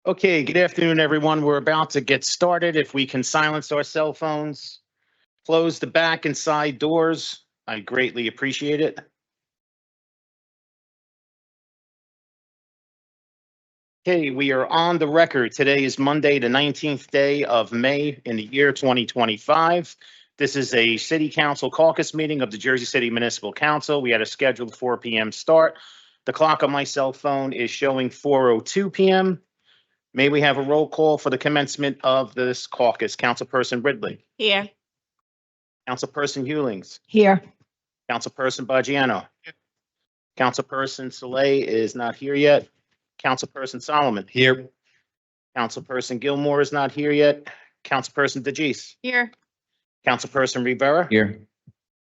Okay, good afternoon, everyone. We're about to get started. If we can silence our cell phones, close the back and side doors, I greatly appreciate it. Okay, we are on the record. Today is Monday, the 19th day of May in the year 2025. This is a City Council caucus meeting of the Jersey City Municipal Council. We had a scheduled 4 p.m. start. The clock on my cell phone is showing 4:02 p.m. May we have a roll call for the commencement of this caucus? Councilperson Ridley. Here. Councilperson Hewlings. Here. Councilperson Baggiano. Councilperson Saleh is not here yet. Councilperson Solomon. Here. Councilperson Gilmore is not here yet. Councilperson DeGise. Here. Councilperson Rivera. Here.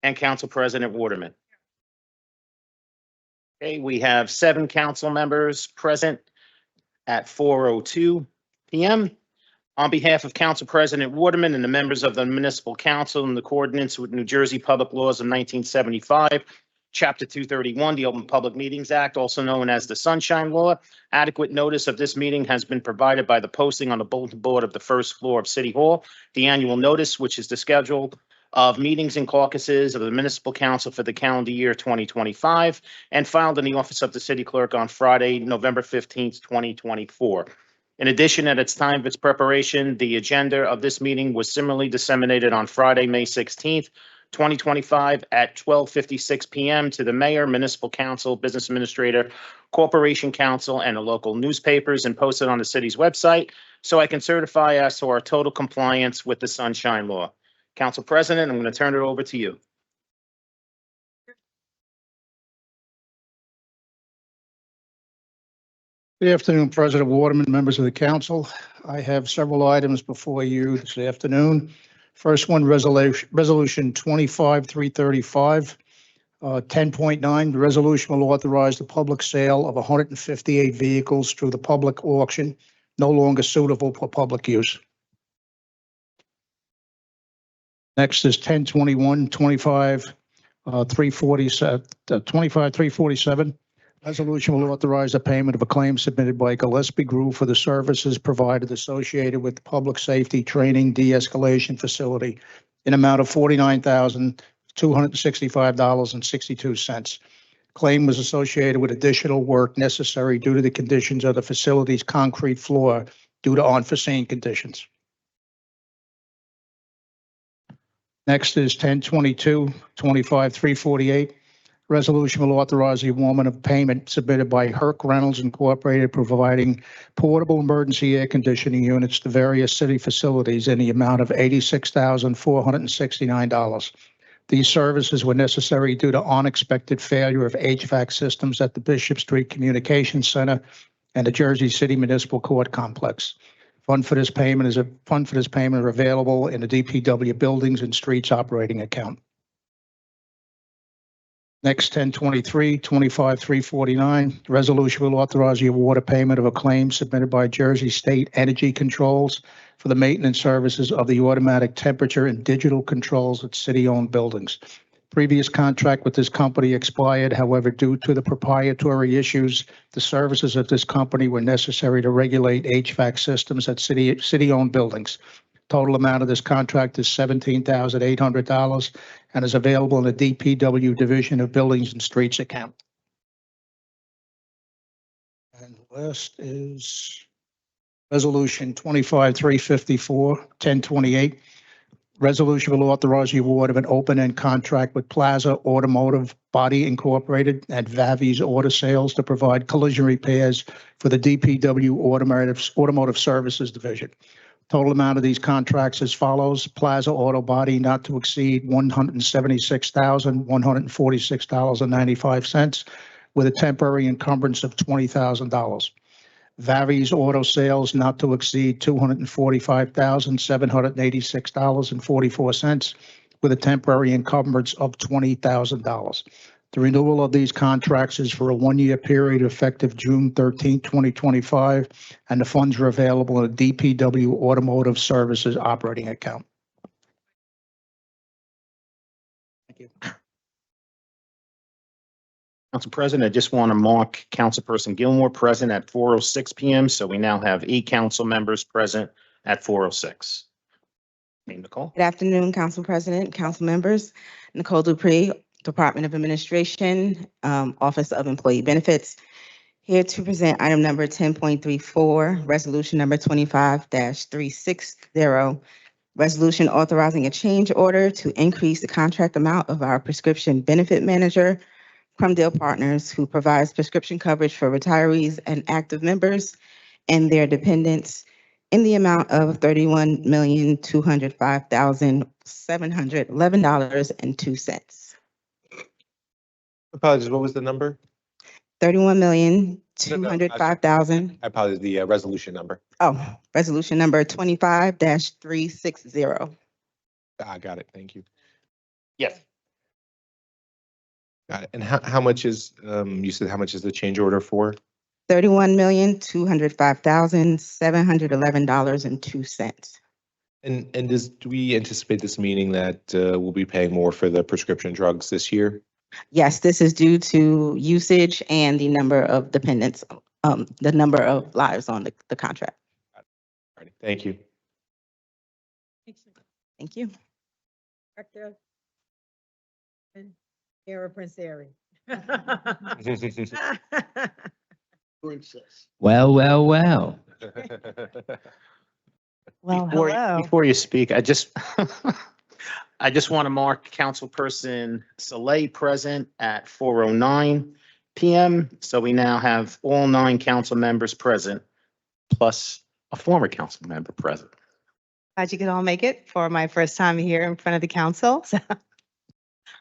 And Council President Waterman. Okay, we have 7 council members present at 4:02 p.m. On behalf of Council President Waterman and the members of the Municipal Council in accordance with New Jersey Public Laws of 1975, Chapter 231, the Open Public Meetings Act, also known as the Sunshine Law, adequate notice of this meeting has been provided by the posting on the bulletin board of the first floor of City Hall. The annual notice, which is the schedule of meetings and caucuses of the Municipal Council for the calendar year 2025, and filed in the office of the City Clerk on Friday, November 15th, 2024. In addition, at its time of its preparation, the agenda of this meeting was similarly disseminated on Friday, May 16th, 2025 at 12:56 p.m. to the mayor, municipal council, business administrator, corporation council, and the local newspapers, and posted on the city's website, so I can certify as to our total compliance with the Sunshine Law. Council President, I'm going to turn it over to you. Good afternoon, President Waterman, members of the council. I have several items before you this afternoon. First one, resolution 25-335. 10.9, the resolution will authorize the public sale of 158 vehicles through the public auction, no longer suitable for public use. Next is 10.21, 25-347. Resolution will authorize the payment of a claim submitted by Gillespie Group for the services provided associated with the Public Safety Training De-escalation Facility in amount of $49,265.62. Claim was associated with additional work necessary due to the conditions of the facility's concrete floor due to unforeseen conditions. Next is 10.22, 25-348. Resolution will authorize the awardment of payment submitted by Herc Reynolds Incorporated, providing portable emergency air conditioning units to various city facilities in the amount of $86,469. These services were necessary due to unexpected failure of HVAC systems at the Bishop Street Communications Center and the Jersey City Municipal Court Complex. Funds for this payment are available in the DPW Buildings and Streets operating account. Next, 10.23, 25-349. Resolution will authorize the award of payment of a claim submitted by Jersey State Energy Controls for the maintenance services of the automatic temperature and digital controls at city-owned buildings. Previous contract with this company expired. However, due to the proprietary issues, the services of this company were necessary to regulate HVAC systems at city-owned buildings. Total amount of this contract is $17,800 and is available in the DPW Division of Buildings and Streets account. And the last is Resolution 25-354, 1028. Resolution will authorize the award of an open-end contract with Plaza Automotive Body Incorporated and Vavi's Auto Sales to provide collision repairs for the DPW Automotive Services Division. Total amount of these contracts as follows: Plaza Auto Body not to exceed $176,146.95 with a temporary encumbrance of $20,000. Vavi's Auto Sales not to exceed $245,786.44 with a temporary encumbrance of $20,000. The renewal of these contracts is for a 1-year period effective June 13, 2025, and the funds are available in the DPW Automotive Services operating account. Thank you. Council President, I just want to mark Councilperson Gilmore present at 4:06 PM. So we now have 8 council members present at 4:06. Name Nicole. Good afternoon, Council President, council members. Nicole Dupree, Department of Administration, Office of Employee Benefits. Here to present item number 10.34, resolution number 25-360. Resolution authorizing a change order to increase the contract amount of our prescription benefit manager, Crumdale Partners, who provides prescription coverage for retirees and active members and their dependents in the amount of $31,205,711.02. Apologies, what was the number? $31,205,000. I apologize, the resolution number. Oh, resolution number 25-360. Got it, thank you. Yes. Got it. And how much is, you said how much is the change order for? $31,205,711.02. And do we anticipate this meaning that we'll be paying more for the prescription drugs this year? Yes, this is due to usage and the number of dependents, the number of lives on the contract. Alrighty, thank you. Thank you. Director. Kara Prince-Airy. Princess. Well. Well, Before you speak, I just I just want to mark Councilperson Saleh present at 4:09 PM. So we now have all 9 council members present, plus a former council member present. Glad you could all make it for my first time here in front of the council.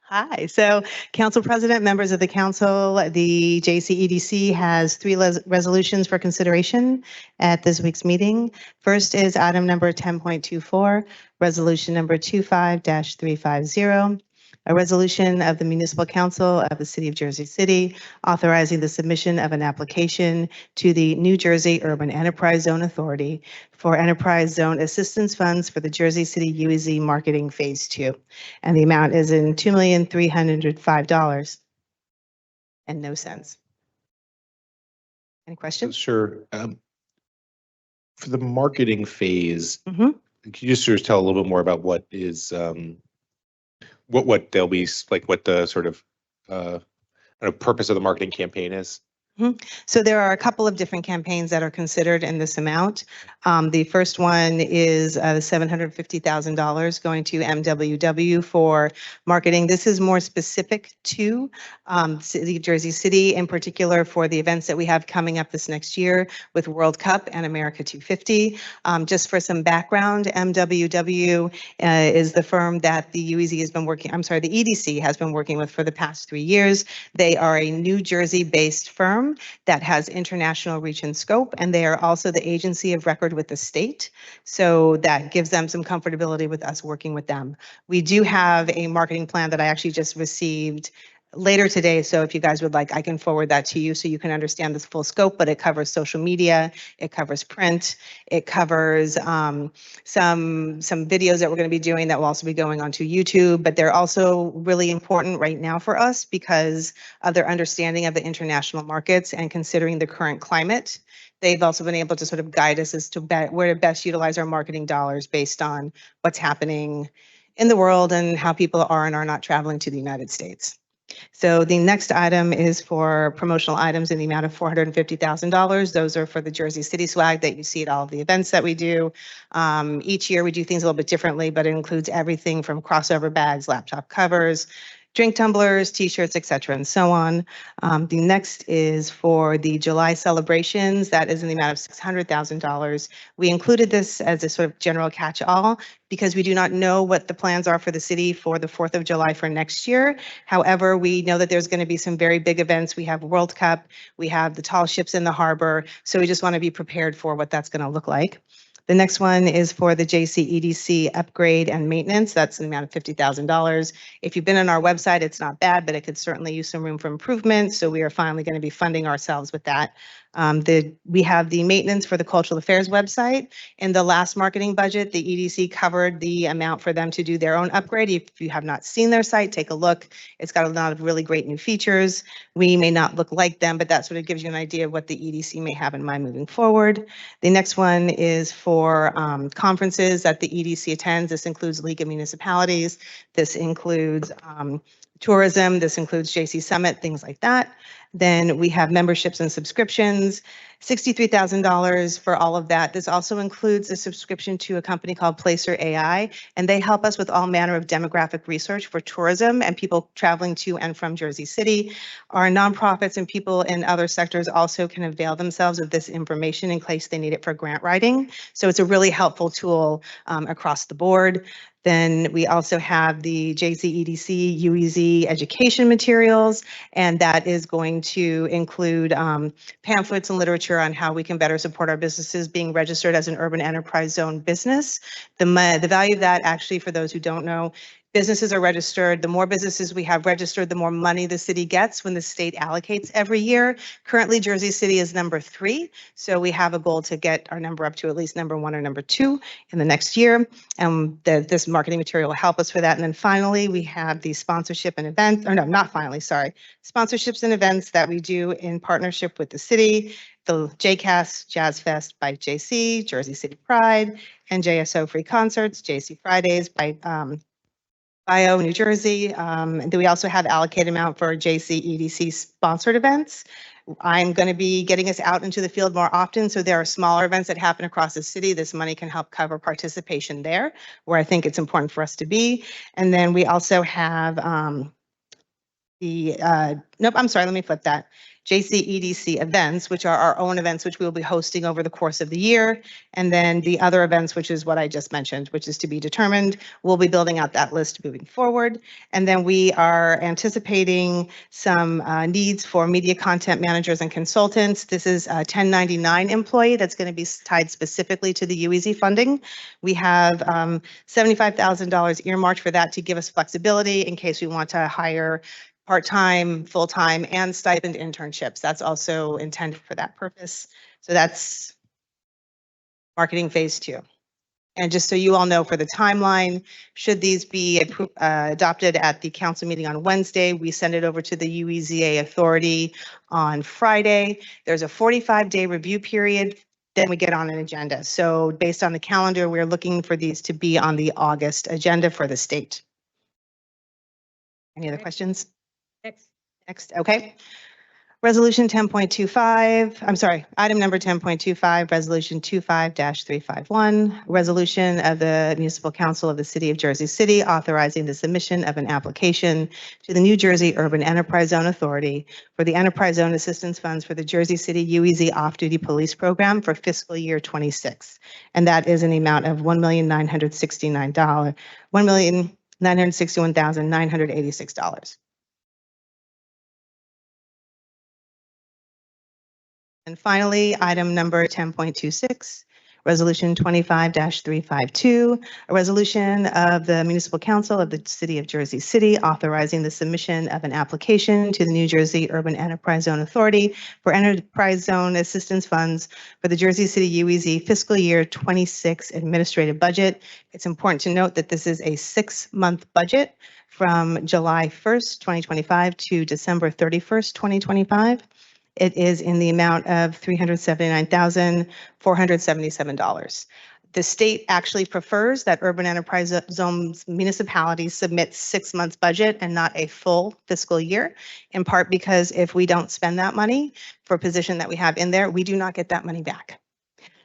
Hi, so Council President, members of the council, the JCEDC has 3 resolutions for consideration at this week's meeting. First is item number 10.24, resolution number 25-350. A resolution of the Municipal Council of the City of Jersey City authorizing the submission of an application to the New Jersey Urban Enterprise Zone Authority for Enterprise Zone Assistance Funds for the Jersey City UEZ Marketing Phase 2. And the amount is in $2,305 and no cents. Any questions? Sure. For the marketing phase, Mhm. could you just sort of tell a little bit more about what is, what they'll be, like what the sort of purpose of the marketing campaign is? So there are a couple of different campaigns that are considered in this amount. The first one is $750,000 going to MWW for marketing. This is more specific to City of Jersey City, in particular for the events that we have coming up this next year with World Cup and America 250. Just for some background, MWW is the firm that the UEZ has been working, I'm sorry, the EDC has been working with for the past 3 years. They are a New Jersey-based firm that has international reach and scope, and they are also the agency of record with the state. So that gives them some comfortability with us working with them. We do have a marketing plan that I actually just received later today. So if you guys would like, I can forward that to you so you can understand this full scope, but it covers social media, it covers print, it covers some videos that we're going to be doing that will also be going onto YouTube, but they're also really important right now for us because of their understanding of the international markets and considering the current climate. They've also been able to sort of guide us as to where to best utilize our marketing dollars based on what's happening in the world and how people are and are not traveling to the United States. So the next item is for promotional items in the amount of $450,000. Those are for the Jersey City swag that you see at all of the events that we do. Each year we do things a little bit differently, but it includes everything from crossover bags, laptop covers, drink tumblers, t-shirts, et cetera, and so on. The next is for the July celebrations. That is in the amount of $600,000. We included this as a sort of general catch-all because we do not know what the plans are for the city for the 4th of July for next year. However, we know that there's going to be some very big events. We have World Cup, we have the tall ships in the harbor. So we just want to be prepared for what that's going to look like. The next one is for the JCEDC upgrade and maintenance. That's an amount of $50,000. If you've been on our website, it's not bad, but it could certainly use some room for improvement. So we are finally going to be funding ourselves with that. We have the maintenance for the Cultural Affairs website. In the last marketing budget, the EDC covered the amount for them to do their own upgrade. If you have not seen their site, take a look. It's got a lot of really great new features. We may not look like them, but that sort of gives you an idea of what the EDC may have in mind moving forward. The next one is for conferences that the EDC attends. This includes League of Municipalities. This includes tourism. This includes JC Summit, things like that. Then we have memberships and subscriptions, $63,000 for all of that. This also includes a subscription to a company called Placer AI, and they help us with all manner of demographic research for tourism and people traveling to and from Jersey City. Our nonprofits and people in other sectors also can avail themselves of this information in case they need it for grant writing. So it's a really helpful tool across the board. Then we also have the JCEDC UEZ education materials, and that is going to include pamphlets and literature on how we can better support our businesses being registered as an urban enterprise zone business. The value of that, actually, for those who don't know, businesses are registered. The more businesses we have registered, the more money the city gets when the state allocates every year. Currently, Jersey City is number 3. So we have a goal to get our number up to at least number 1 or number 2 in the next year. This marketing material will help us for that. And then finally, we have the sponsorship and events, or no, not finally, sorry. Sponsorships and events that we do in partnership with the city, the JCAS Jazz Fest by JC, Jersey City Pride, and JSO Free Concerts, JC Fridays by Bio, New Jersey. And then we also have allocated amount for JCEDC sponsored events. I'm going to be getting us out into the field more often. So there are smaller events that happen across the city. This money can help cover participation there, where I think it's important for us to be. And then we also have nope, I'm sorry, let me flip that. JCEDC events, which are our own events, which we will be hosting over the course of the year. And then the other events, which is what I just mentioned, which is to be determined. We'll be building out that list moving forward. And then we are anticipating some needs for media content managers and consultants. This is a 1099 employee that's going to be tied specifically to the UEZ funding. We have $75,000 earmarked for that to give us flexibility in case we want to hire part-time, full-time, and stipend internships. That's also intended for that purpose. So that's marketing phase 2. And just so you all know, for the timeline, should these be adopted at the council meeting on Wednesday, we send it over to the UEZA authority on Friday. There's a 45-day review period. Then we get on an agenda. So based on the calendar, we're looking for these to be on the August agenda for the state. Any other questions? Next, okay. Resolution 10.25, I'm sorry, item number 10.25, resolution 25-351, resolution of the Municipal Council of the City of Jersey City authorizing the submission of an application to the New Jersey Urban Enterprise Zone Authority for the Enterprise Zone Assistance Funds for the Jersey City UEZ Off-Duty Police Program for fiscal year 26. And that is in the amount of $1,969, $1,961,986. And finally, item number 10.26, resolution 25-352, a resolution of the Municipal Council of the City of Jersey City authorizing the submission of an application to the New Jersey Urban Enterprise Zone Authority for Enterprise Zone Assistance Funds for the Jersey City UEZ fiscal year 26 administrative budget. It's important to note that this is a 6-month budget from July 1st, 2025 to December 31st, 2025. It is in the amount of $379,477. The state actually prefers that urban enterprise zones municipalities submit 6 months budget and not a full fiscal year, in part because if we don't spend that money for a position that we have in there, we do not get that money back.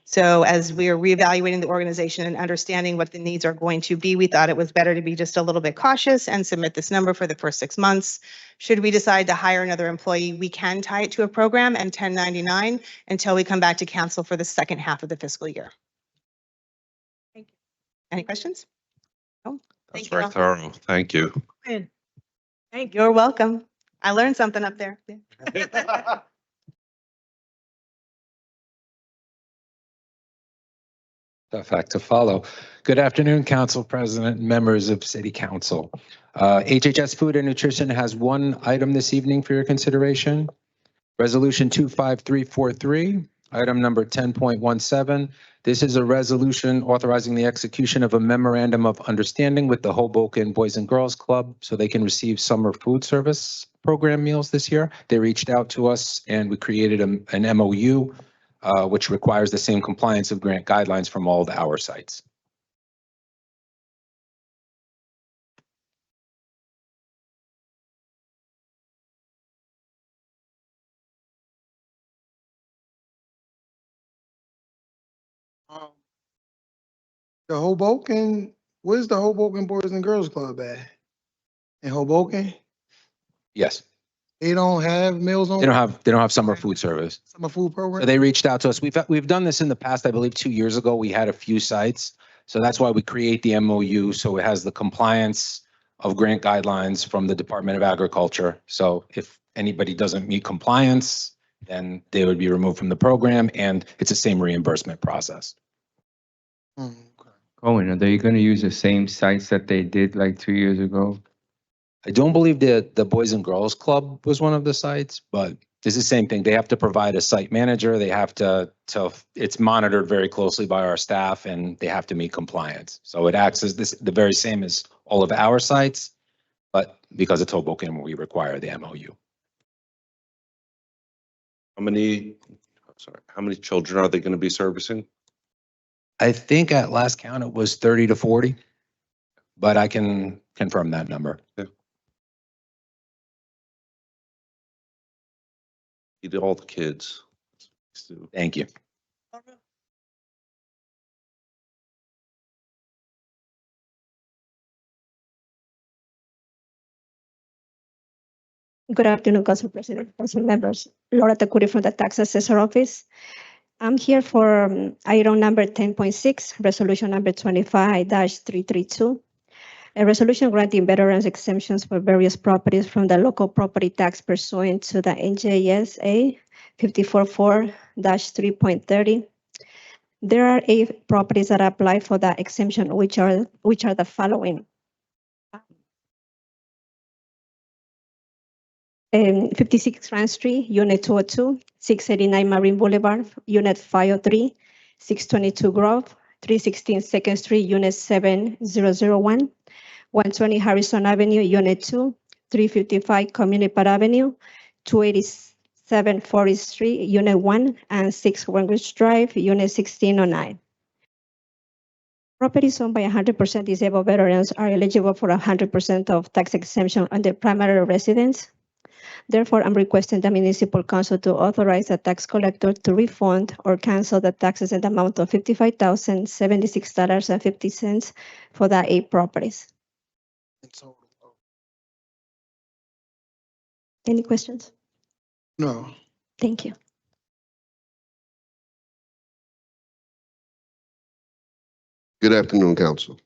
So as we are reevaluating the organization and understanding what the needs are going to be, we thought it was better to be just a little bit cautious and submit this number for the first 6 months. Should we decide to hire another employee, we can tie it to a program and 1099 until we come back to council for the second half of the fiscal year. Thank you. Any questions? No? That's Thank you very all. thorough. Thank you. Thank you. You're welcome. I learned something up there. Tough act to follow. Good afternoon, Council President and members of City Council. HHS Food and Nutrition has one item this evening for your consideration. Resolution 25343, item number 10.17. This is a resolution authorizing the execution of a memorandum of understanding with the Hoboken Boys and Girls Club so they can receive summer food service program meals this year. They reached out to us and we created an MOU, which requires the same compliance of grant guidelines from all of our sites. The Hoboken, where's the Hoboken Boys and Girls Club at? In Hoboken? Yes, They don't have meals on? they don't have summer food service. Summer food program? So they reached out to us. We've done this in the past. I believe 2 years ago, we had a few sites. So that's why we create the MOU. So it has the compliance of grant guidelines from the Department of Agriculture. So if anybody doesn't meet compliance, then they would be removed from the program and it's the same reimbursement process. Hmm, okay. Cohen, are they gonna use the same sites that they did like 2 years ago? I don't believe the Boys and Girls Club was one of the sites, but it's the same thing. They have to provide a site manager. They have to it's monitored very closely by our staff and they have to meet compliance. So it acts as the very same as all of our sites, but because it's Hoboken, we require the MOU. How many children are they going to be servicing? I think at last count it was 30 to 40, but I can confirm that number. Feed all the kids. Thank you. Good afternoon, Council President, Council members. Laura Takuri from the Tax Assessor Office. I'm here for item number 10.6, resolution number 25-332. A resolution granting veterans exemptions for various properties from the local property tax pursuant to the NJSA 544-3.30. There are 8 properties that apply for that exemption, which are the following. 56 Grand Street, Unit 202, 689 Marine Boulevard, Unit 503, 622 Grove, 316 2nd Street, Unit 7001, 120 Harrison Avenue, Unit 2, 355 Community Park Avenue, 287 Forest Street, Unit 1, and 6 Wengrich Drive, Unit 1609. Properties owned by 100% disabled veterans are eligible for 100% of tax exemption on their primary residence. Therefore, I'm requesting the Municipal Council to authorize the tax collector to refund or cancel the taxes in the amount of $55,076.50 for the 8 properties. Any questions? No. Thank you. Good afternoon, Council.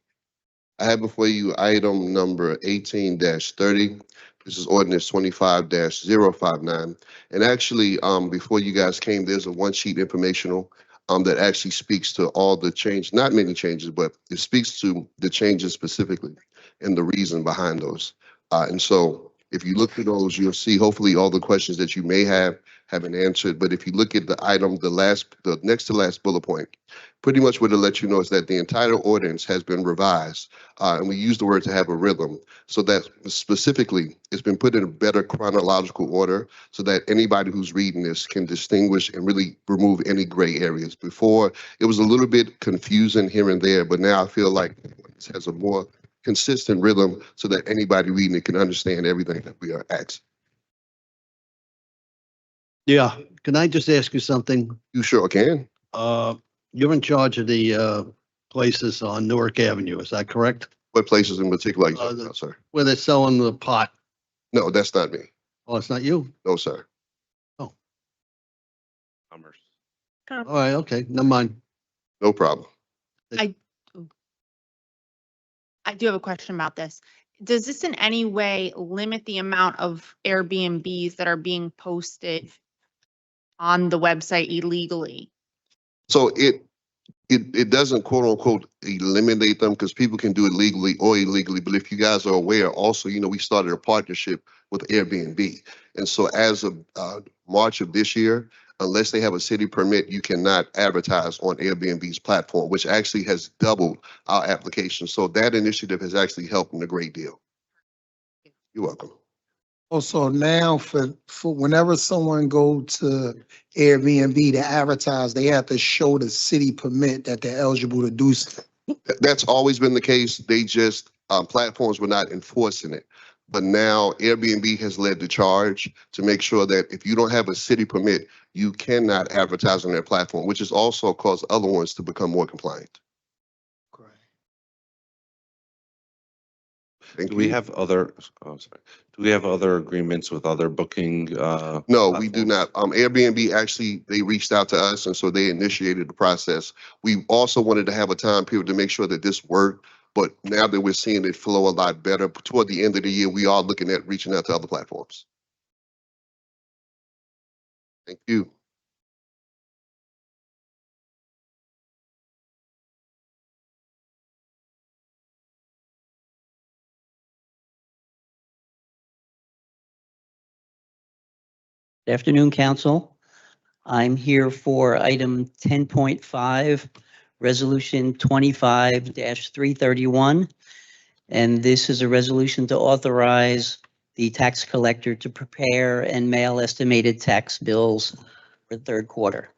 I have before you item number 18-30. This is ordinance 25-059. And actually, before you guys came, there's a one-sheet informational that actually speaks to all the change, not many changes, but it speaks to the changes specifically and the reason behind those. And so if you look at those, you'll see hopefully all the questions that you may have been answered. But if you look at the item, the next to last bullet point, pretty much what it'll let you know is that the entire ordinance has been revised. And we use the word to have a rhythm, so that specifically it's been put in a better chronological order so that anybody who's reading this can distinguish and really remove any gray areas. Before, it was a little bit confusing here and there, but now I feel like it has a more consistent rhythm so that anybody reading it can understand everything that we are asking. Yeah, can I just ask you something? You sure can. You're in charge of the places on Newark Avenue, is that correct? What places in particular are you talking about, sir? Where they're selling the pot? No, that's not me. Oh, it's not you? No, sir. Commerce. All right, okay, never mind. No problem. I do have a question about this. Does this in any way limit the amount of Airbnbs that are being posted on the website illegally? So it doesn't quote unquote eliminate them because people can do it legally or illegally. But if you guys are aware, also, we started a partnership with Airbnb. And so as of March of this year, unless they have a city permit, you cannot advertise on Airbnb's platform, which actually has doubled our application. So that initiative has actually helped in a great deal. You're welcome. Also, now for whenever someone go to Airbnb to advertise, they have to show the city permit that they're eligible to do so. That's always been the case. They just, platforms were not enforcing it. But now Airbnb has led the charge to make sure that if you don't have a city permit, you cannot advertise on their platform, which has also caused other ones to become more compliant. Thank Do we you. have other, oh, sorry. Do we have other agreements with other booking? No, we do platforms? not. Airbnb actually, they reached out to us and so they initiated the process. We also wanted to have a time period to make sure that this worked. But now that we're seeing it flow a lot better, toward the end of the year, we are looking at reaching out to other platforms. Thank you. Good afternoon, Council. I'm here for item 10.5, Resolution 25-331. And this is a resolution to authorize the tax collector to prepare and mail estimated tax bills for the third quarter.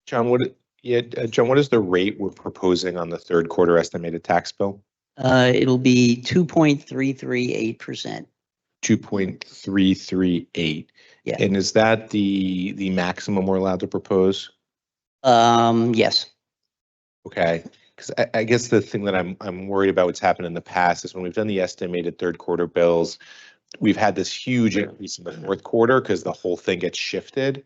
John, John, what is the rate we're proposing on the third quarter estimated tax bill? It'll be 2.338%. 2.338. Yeah. And is that the maximum we're allowed to propose? Yes. Okay. Because I guess the thing that I'm worried about what's happened in the past is when we've done the estimated third quarter bills, we've had this huge increase in the fourth quarter because the whole thing gets shifted.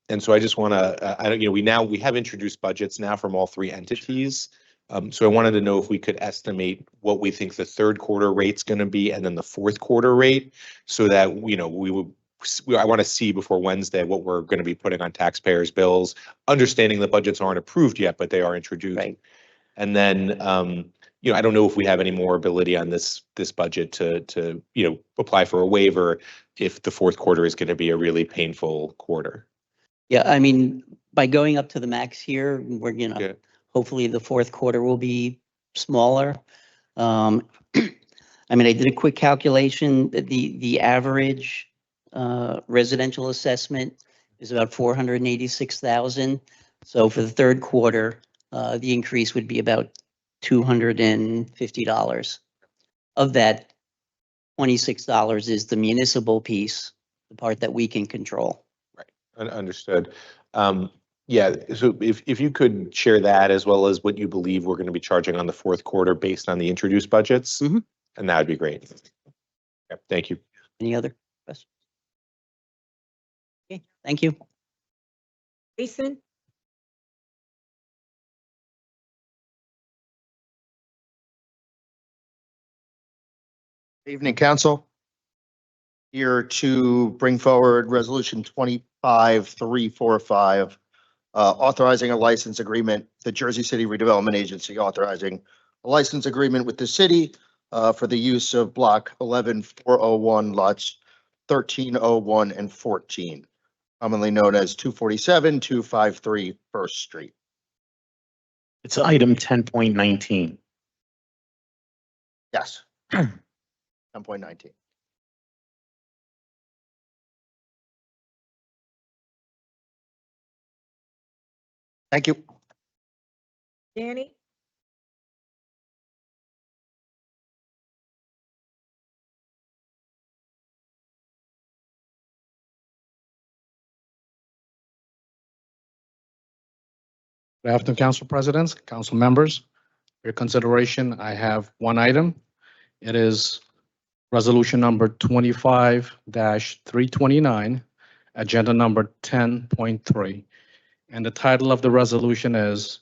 And so I just want to, we have introduced budgets now from all three entities. So I wanted to know if we could estimate what we think the third quarter rate's going to be and then the fourth quarter rate so that, I want to see before Wednesday what we're going to be putting on taxpayers' bills, understanding the budgets aren't approved yet, but they are introduced. Right. And then, I don't know if we have any more ability on this budget to apply for a waiver if the fourth quarter is going to be a really painful quarter. Yeah, I mean, by going up to the max here, we're, Yeah. hopefully the fourth quarter will be smaller. I mean, I did a quick calculation. The average residential assessment is about 486,000. So for the third quarter, the increase would be about $250. Of that, $26 is the municipal piece, the part that we can control. Understood. Yeah, so if you could share that as well as what you believe we're going to be charging on the fourth quarter based on the introduced budgets, and that would be great. Yeah, thank you. Any other questions? Okay, thank you. Jason? Evening, Council. Here to bring forward Resolution 25345, authorizing a license agreement, the Jersey City Redevelopment Agency authorizing a license agreement with the city for the use of Block 11401, lots 1301 and 14, commonly known as 247, 253 First Street. It's item 10.19. Yes. 10.19. Thank you. Danny? Good afternoon, Council Presidents, Council members. For your consideration, I have one item. It is Resolution number 25-329, Agenda number 10.3. And the title of the resolution is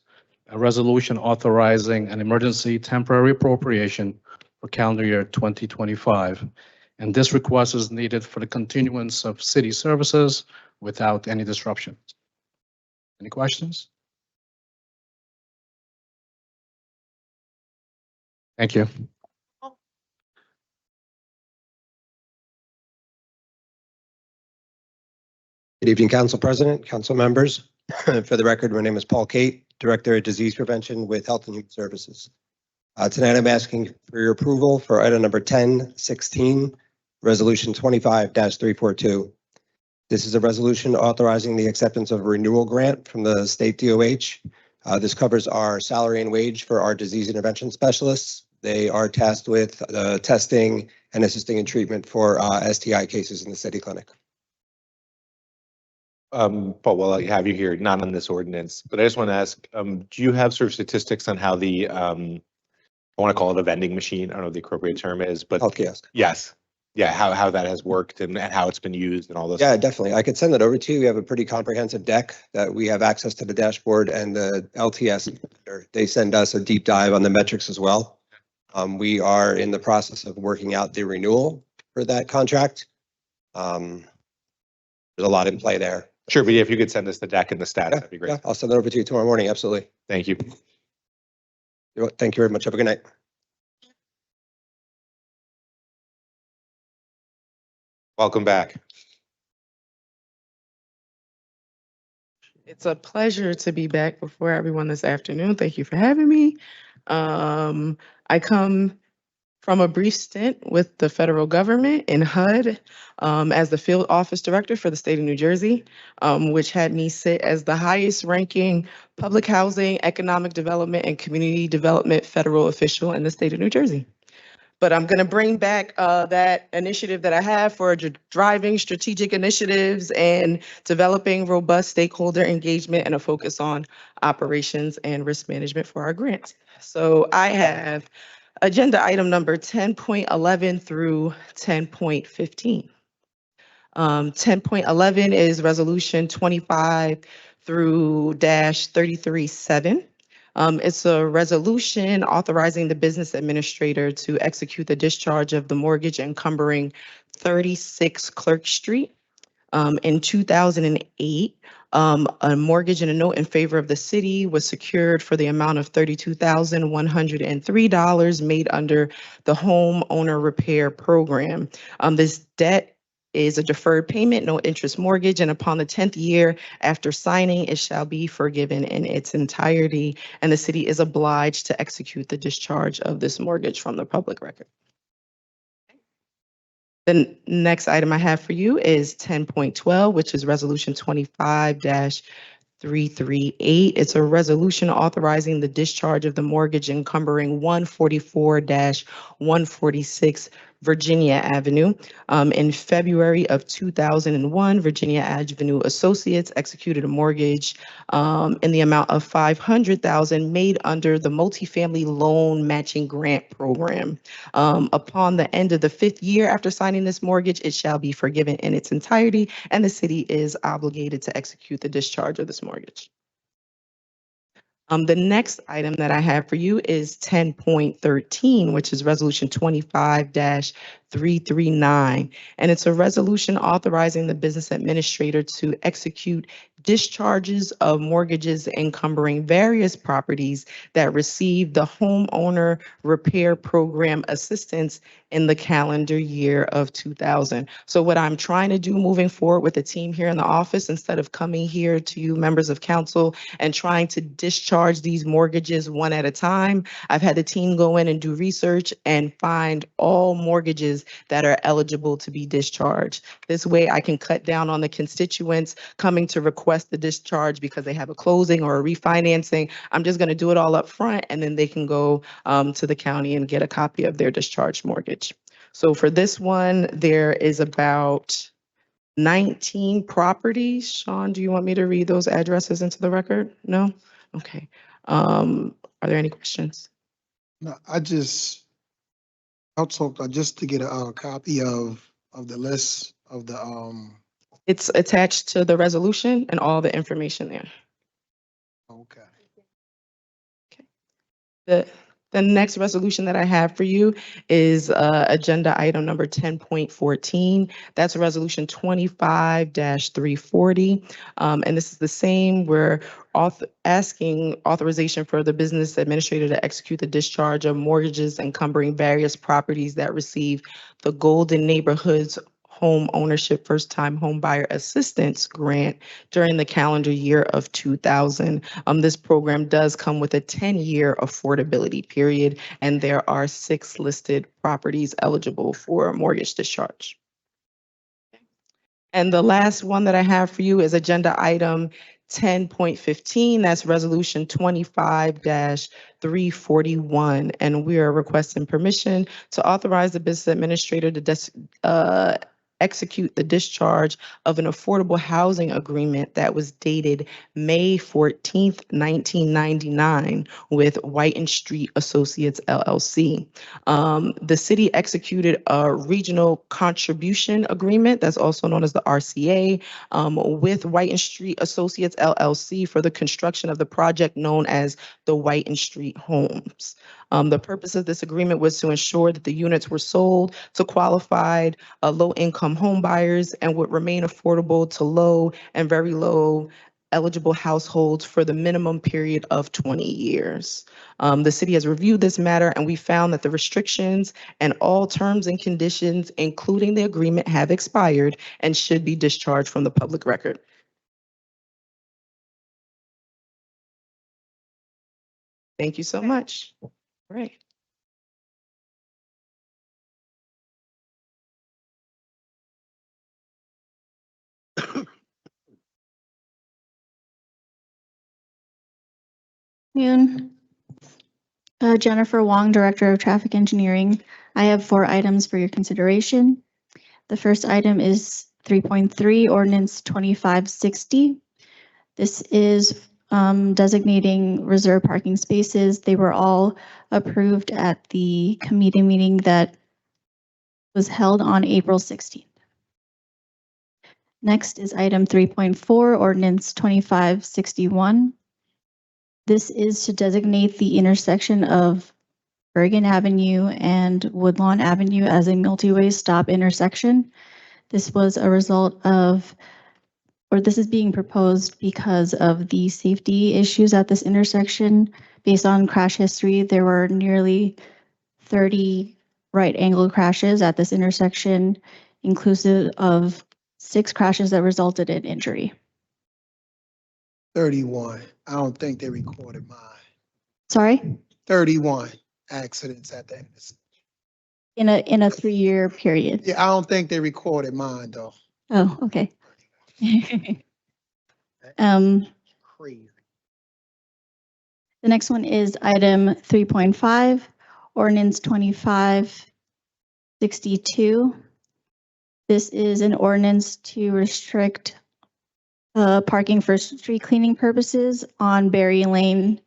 a resolution authorizing an emergency temporary appropriation for calendar year 2025. And this request is needed for the continuance of city services without any disruption. Any questions? Thank you. Good evening, Council President, council members. For the record, my name is Paul Kate, Director of Disease Prevention with Health and Human Services. Tonight, I'm asking for your approval for item number 1016, Resolution 25-342. This is a resolution authorizing the acceptance of a renewal grant from the state DOH. This covers our salary and wage for our disease intervention specialists. They are tasked with testing and assisting in treatment for STI cases in the city clinic. But while I have you here, not on this ordinance, but I just want to ask, do you have sort of statistics on how the, I want to call it a vending machine, I don't know what the appropriate term is, but Health kiosk. yes. Yeah, how that has worked and how it's been used and all those. Yeah, definitely. I could send that over to you. We have a pretty comprehensive deck that we have access to the dashboard, and the LTS, they send us a deep dive on the metrics as well. We are in the process of working out the renewal for that contract. There's a lot in play there. Sure, but if you could send us the deck and the stats, that'd be great. Yeah, I'll send it over to you tomorrow morning. Absolutely. Thank you. Thank you very much. Have a good night. Welcome back. It's a pleasure to be back before everyone this afternoon. Thank you for having me. I come from a brief stint with the federal government in HUD as the field office director for the state of New Jersey, which had me sit as the highest ranking public housing, economic development, and community development federal official in the state of New Jersey. But I'm going to bring back that initiative that I have for driving strategic initiatives and developing robust stakeholder engagement and a focus on operations and risk management for our grants. So I have agenda item number 10.11 through 10.15. 10.11 is resolution 25 through -337. It's a resolution authorizing the business administrator to execute the discharge of the mortgage encumbering 36 Clerk Street. In 2008, a mortgage and a note in favor of the city was secured for the amount of $32,103 made under the homeowner repair program. This debt is a deferred payment, no interest mortgage, and upon the 10th year after signing, it shall be forgiven in its entirety, and the city is obliged to execute the discharge of this mortgage from the public record. The next item I have for you is 10.12, which is resolution 25-338. It's a resolution authorizing the discharge of the mortgage encumbering 144-146 Virginia Avenue. In February of 2001, Virginia Avenue Associates executed a mortgage in the amount of $500,000 made under the multifamily loan matching grant program. Upon the end of the 5th year after signing this mortgage, it shall be forgiven in its entirety, and the city is obligated to execute the discharge of this mortgage. The next item that I have for you is 10.13, which is resolution 25-339. And it's a resolution authorizing the business administrator to execute discharges of mortgages encumbering various properties that receive the homeowner repair program assistance in the calendar year of 2000. So what I'm trying to do moving forward with the team here in the office, instead of coming here to you members of council and trying to discharge these mortgages one at a time, I've had the team go in and do research and find all mortgages that are eligible to be discharged. This way I can cut down on the constituents coming to request the discharge because they have a closing or a refinancing. I'm just going to do it all up front, and then they can go to the county and get a copy of their discharge mortgage. So for this one, there is about 19 properties. Sean, do you want me to read those addresses into the record? No? Okay. Are there any questions? No, I'll talk just to get a copy of the list of the It's attached to the resolution and all the information there. Okay. The next resolution that I have for you is agenda item number 10.14. That's resolution 25-340. And this is the same. We're asking authorization for the business administrator to execute the discharge of mortgages encumbering various properties that receive the Golden Neighborhoods home ownership first-time home buyer assistance grant during the calendar year of 2000. This program does come with a 10-year affordability period, and there are 6 listed properties eligible for mortgage discharge. And the last one that I have for you is agenda item 10.15. That's resolution 25-341. And we are requesting permission to authorize the business administrator to execute the discharge of an affordable housing agreement that was dated May 14th, 1999 with White and Street Associates LLC. The city executed a regional contribution agreement, that's also known as the RCA, with White and Street Associates LLC for the construction of the project known as the White and Street Homes. The purpose of this agreement was to ensure that the units were sold to qualified low-income home buyers and would remain affordable to low and very low eligible households for the minimum period of 20 years. The city has reviewed this matter, and we found that the restrictions and all terms and conditions, including the agreement, have expired and should be discharged from the public record. Thank you so much. All right. Jennifer Wong, Director of Traffic Engineering. I have 4 items for your consideration. The first item is 3.3, Ordinance 2560. This is designating reserved parking spaces. They were all approved at the committee meeting that was held on April 16th. Next is item 3.4, Ordinance 2561. This is to designate the intersection of Bergen Avenue and Woodlawn Avenue as a multi-way stop intersection. This was a result of, or this is being proposed because of the safety issues at this intersection. Based on crash history, there were nearly 30 right-angle crashes at this intersection, inclusive of 6 crashes that resulted in injury. 31. I don't think they recorded mine. Sorry? 31 accidents at the end. In a 3-year period. Yeah, I don't think they recorded mine though. Oh, okay. Crazy. The next one is item 3.5, Ordinance 2562. This is an ordinance to restrict parking for street cleaning purposes on Berry Lane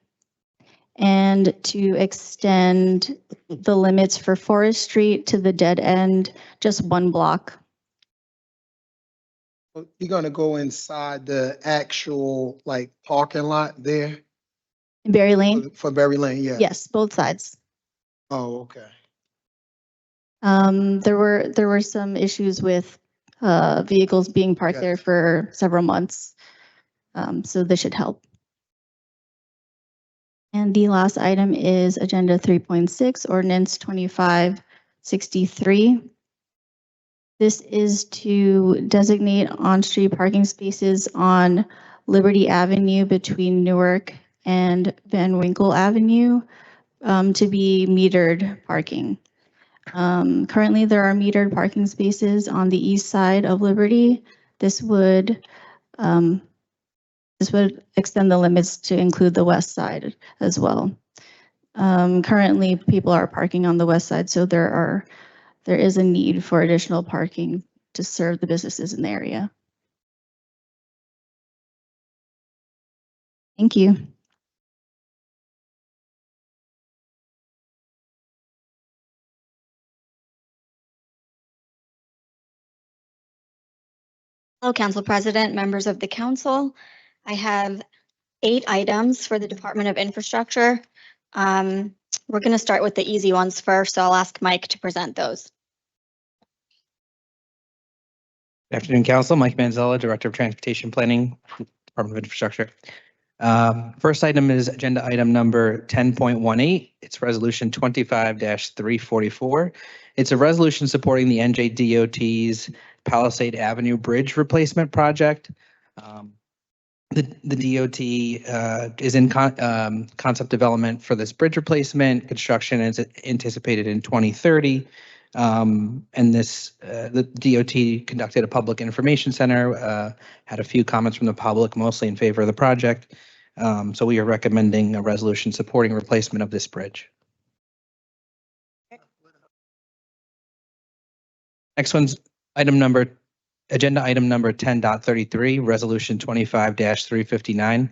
and to extend the limits for Forest Street to the dead end, just 1 block. You're gonna go inside the actual like parking lot there? In Berry Lane? For Berry Lane, yeah. Yes, both sides. Oh, okay. There were some issues with vehicles being parked there for several months. So this should help. And the last item is Agenda 3.6, Ordinance 2563. This is to designate on-street parking spaces on Liberty Avenue between Newark and Van Winkle Avenue to be metered parking. Currently, there are metered parking spaces on the east side of Liberty. This would extend the limits to include the west side as well. Currently, people are parking on the west side, so there is a need for additional parking to serve the businesses in the area. Thank you. Hello, Council President, members of the council. I have 8 items for the Department of Infrastructure. We're going to start with the easy ones first, so I'll ask Mike to present those. Good afternoon, Council. Mike Manzella, Director of Transportation Planning, Department of Infrastructure. First item is agenda item number 10.18. It's resolution 25-344. It's a resolution supporting the NJDOT's Palisade Avenue Bridge Replacement Project. The DOT is in concept development for this bridge replacement. Construction is anticipated in 2030. And the DOT conducted a public information center, had a few comments from the public, mostly in favor of the project. So we are recommending a resolution supporting replacement of this bridge. Next one's agenda item number 10.33, resolution 25-359.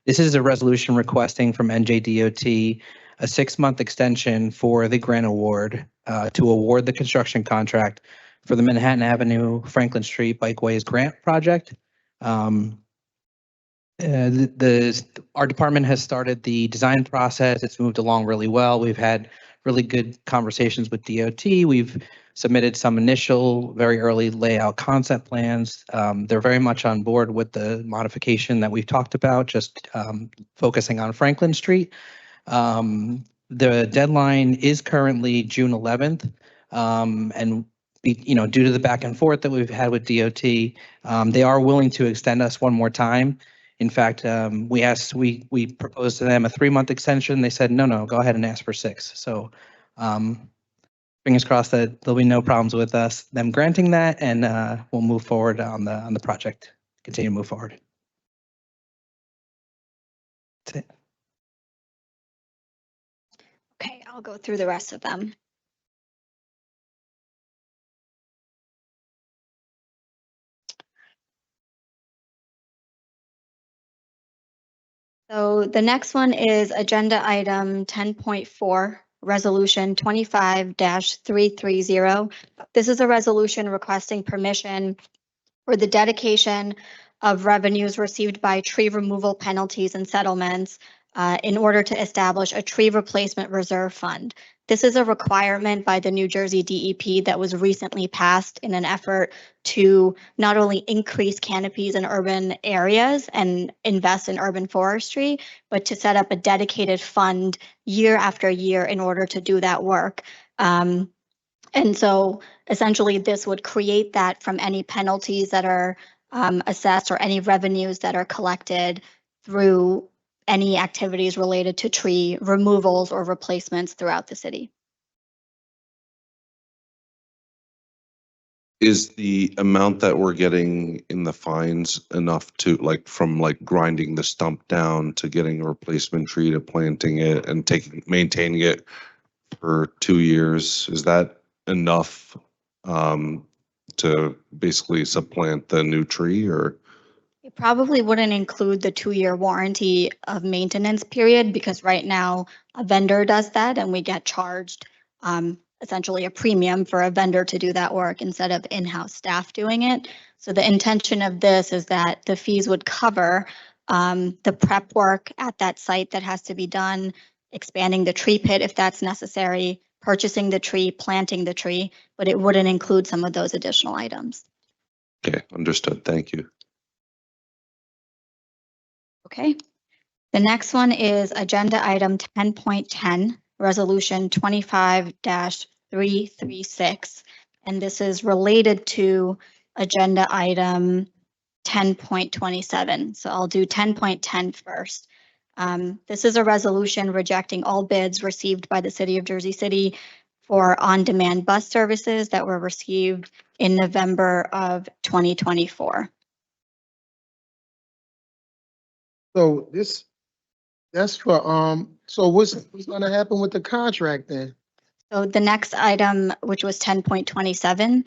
This is a resolution requesting from NJDOT a 6-month extension for the grant award to award the construction contract for the Manhattan Avenue, Franklin Street Bikeways Grant Project. Our department has started the design process. It's moved along really well. We've had really good conversations with DOT. We've submitted some initial, very early layout concept plans. They're very much on board with the modification that we've talked about, just focusing on Franklin Street. The deadline is currently June 11th, and due to the back and forth that we've had with DOT, they are willing to extend us one more time. In fact, we proposed to them a 3-month extension. They said, no, go ahead and ask for 6. So fingers crossed that there'll be no problems with them granting that, and we'll move forward on the project, continue to move forward. That's it. Okay, I'll go through the rest of them. So the next one is agenda item 10.4, resolution 25-330. This is a resolution requesting permission for the dedication of revenues received by tree removal penalties and settlements in order to establish a tree replacement reserve fund. This is a requirement by the New Jersey DEP that was recently passed in an effort to not only increase canopies in urban areas and invest in urban forestry, but to set up a dedicated fund year after year in order to do that work. And so essentially this would create that from any penalties that are assessed or any revenues that are collected through any activities related to tree removals or replacements throughout the city. Is the amount that we're getting in the fines enough to from grinding the stump down to getting a replacement tree to planting it and maintaining it for 2 years? Is that enough to basically supplant the new tree, or? It probably wouldn't include the 2-year warranty of maintenance period, because right now a vendor does that and we get charged essentially a premium for a vendor to do that work instead of in-house staff doing it. So the intention of this is that the fees would cover the prep work at that site that has to be done, expanding the tree pit if that's necessary, purchasing the tree, planting the tree, but it wouldn't include some of those additional items. Okay, understood. Thank you. Okay. The next one is agenda item 10.10, resolution 25-336. And this is related to agenda item 10.27. So I'll do 10.10 first. This is a resolution rejecting all bids received by the City of Jersey City for on-demand bus services that were received in November of 2024. So that's for, so what's gonna happen with the contract then? So the next item, which was 10.27,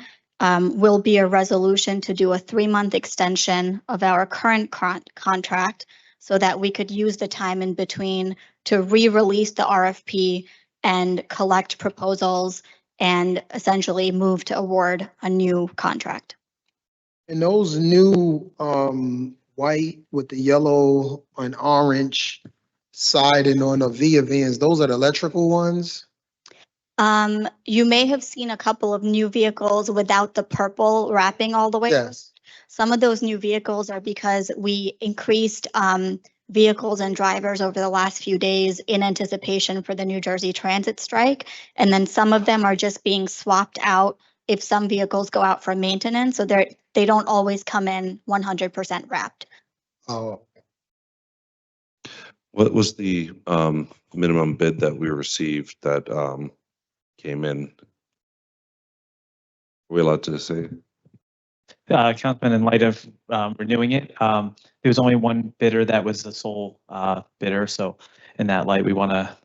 will be a resolution to do a 3-month extension of our current contract so that we could use the time in between to re-release the RFP and collect proposals and essentially move to award a new contract. And those new, white with the yellow and orange siding on the Via vans, those are the electrical ones? You may have seen a couple of new vehicles without the purple wrapping all the way. Yes. Some of those new vehicles are because we increased vehicles and drivers over the last few days in anticipation for the New Jersey Transit strike. And then some of them are just being swapped out if some vehicles go out for maintenance, so they don't always come in 100% wrapped. Oh, What was the minimum bid that we received that came in? Are we allowed to say? Councilman, in light of renewing it, there was only one bidder that was the sole bidder. So in that light, we want to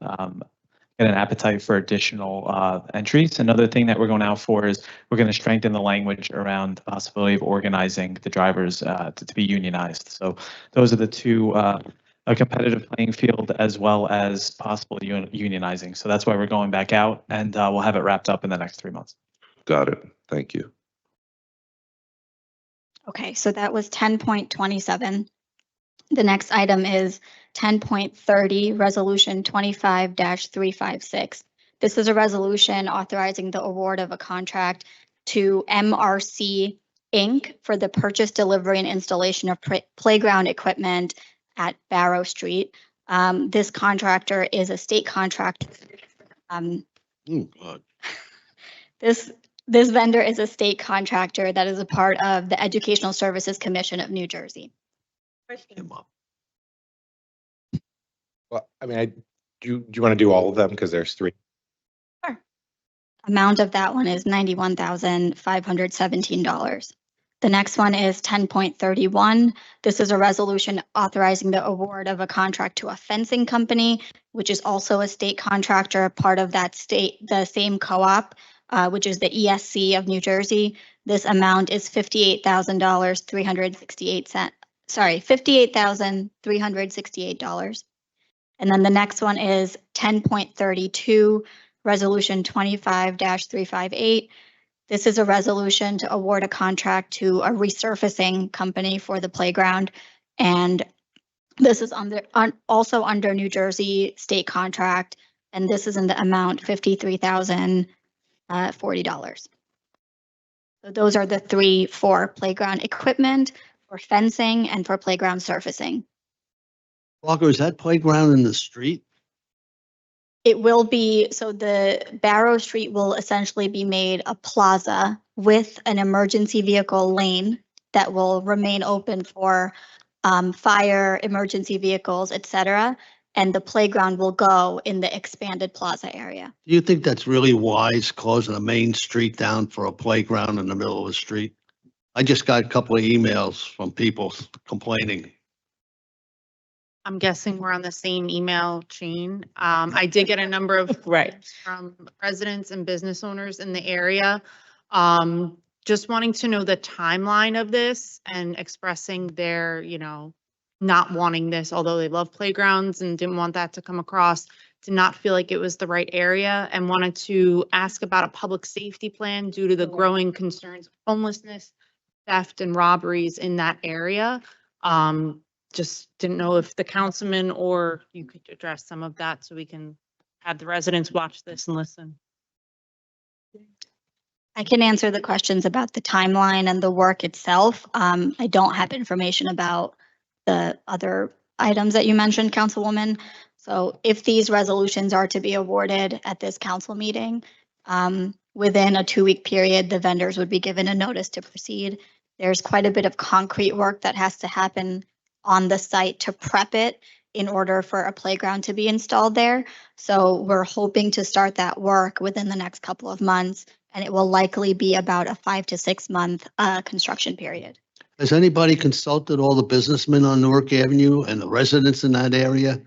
get an appetite for additional entries. Another thing that we're going out for is we're going to strengthen the language around the possibility of organizing the drivers to be unionized. So those are the two, a competitive playing field as well as possible unionizing. So that's why we're going back out, and we'll have it wrapped up in the next 3 months. Got it. Thank you. Okay, so that was 10.27. The next item is 10.30, Resolution 25-356. This is a resolution authorizing the award of a contract to MRC Inc. for the purchase, delivery, and installation of playground equipment at Barrow Street. This contractor is a state contractor. This vendor is a state contractor that is a part of the Educational Services Commission of New Jersey. Well, I mean, do you want to do all of them? Because there's 3. Amount of that one is $91,517. The next one is 10.31. This is a resolution authorizing the award of a contract to a fencing company, which is also a state contractor, part of that the same co-op, which is the ESC of New Jersey. This amount is $58,368. And then the next one is 10.32, Resolution 25-358. This is a resolution to award a contract to a resurfacing company for the playground. And this is also under New Jersey state contract. And this is in the amount $53,040. So those are the 3 for playground equipment, for fencing, and for playground surfacing. Walker, is that playground in the street? It will be, so the Barrow Street will essentially be made a plaza with an emergency vehicle lane that will remain open for fire, emergency vehicles, etc. And the playground will go in the expanded plaza area. Do you think that's really wise, closing a main street down for a playground in the middle of the street? I just got a couple of emails from people complaining. I'm guessing we're on the same email chain. I did get a number of from residents and business owners in the area. Just wanting to know the timeline of this and expressing their, not wanting this, although they love playgrounds and didn't want that to come across, did not feel like it was the right area, and wanted to ask about a public safety plan due to the growing concerns of homelessness, theft, and robberies in that area. Just didn't know if the councilman or you could address some of that so we can have the residents watch this and listen. I can answer the questions about the timeline and the work itself. I don't have information about the other items that you mentioned, Councilwoman. So if these resolutions are to be awarded at this council meeting, within a 2-week period, the vendors would be given a notice to proceed. There's quite a bit of concrete work that has to happen on the site to prep it in order for a playground to be installed there. So we're hoping to start that work within the next couple of months, and it will likely be about a 5 to 6 month construction period. Has anybody consulted all the businessmen on Newark Avenue and the residents in that area?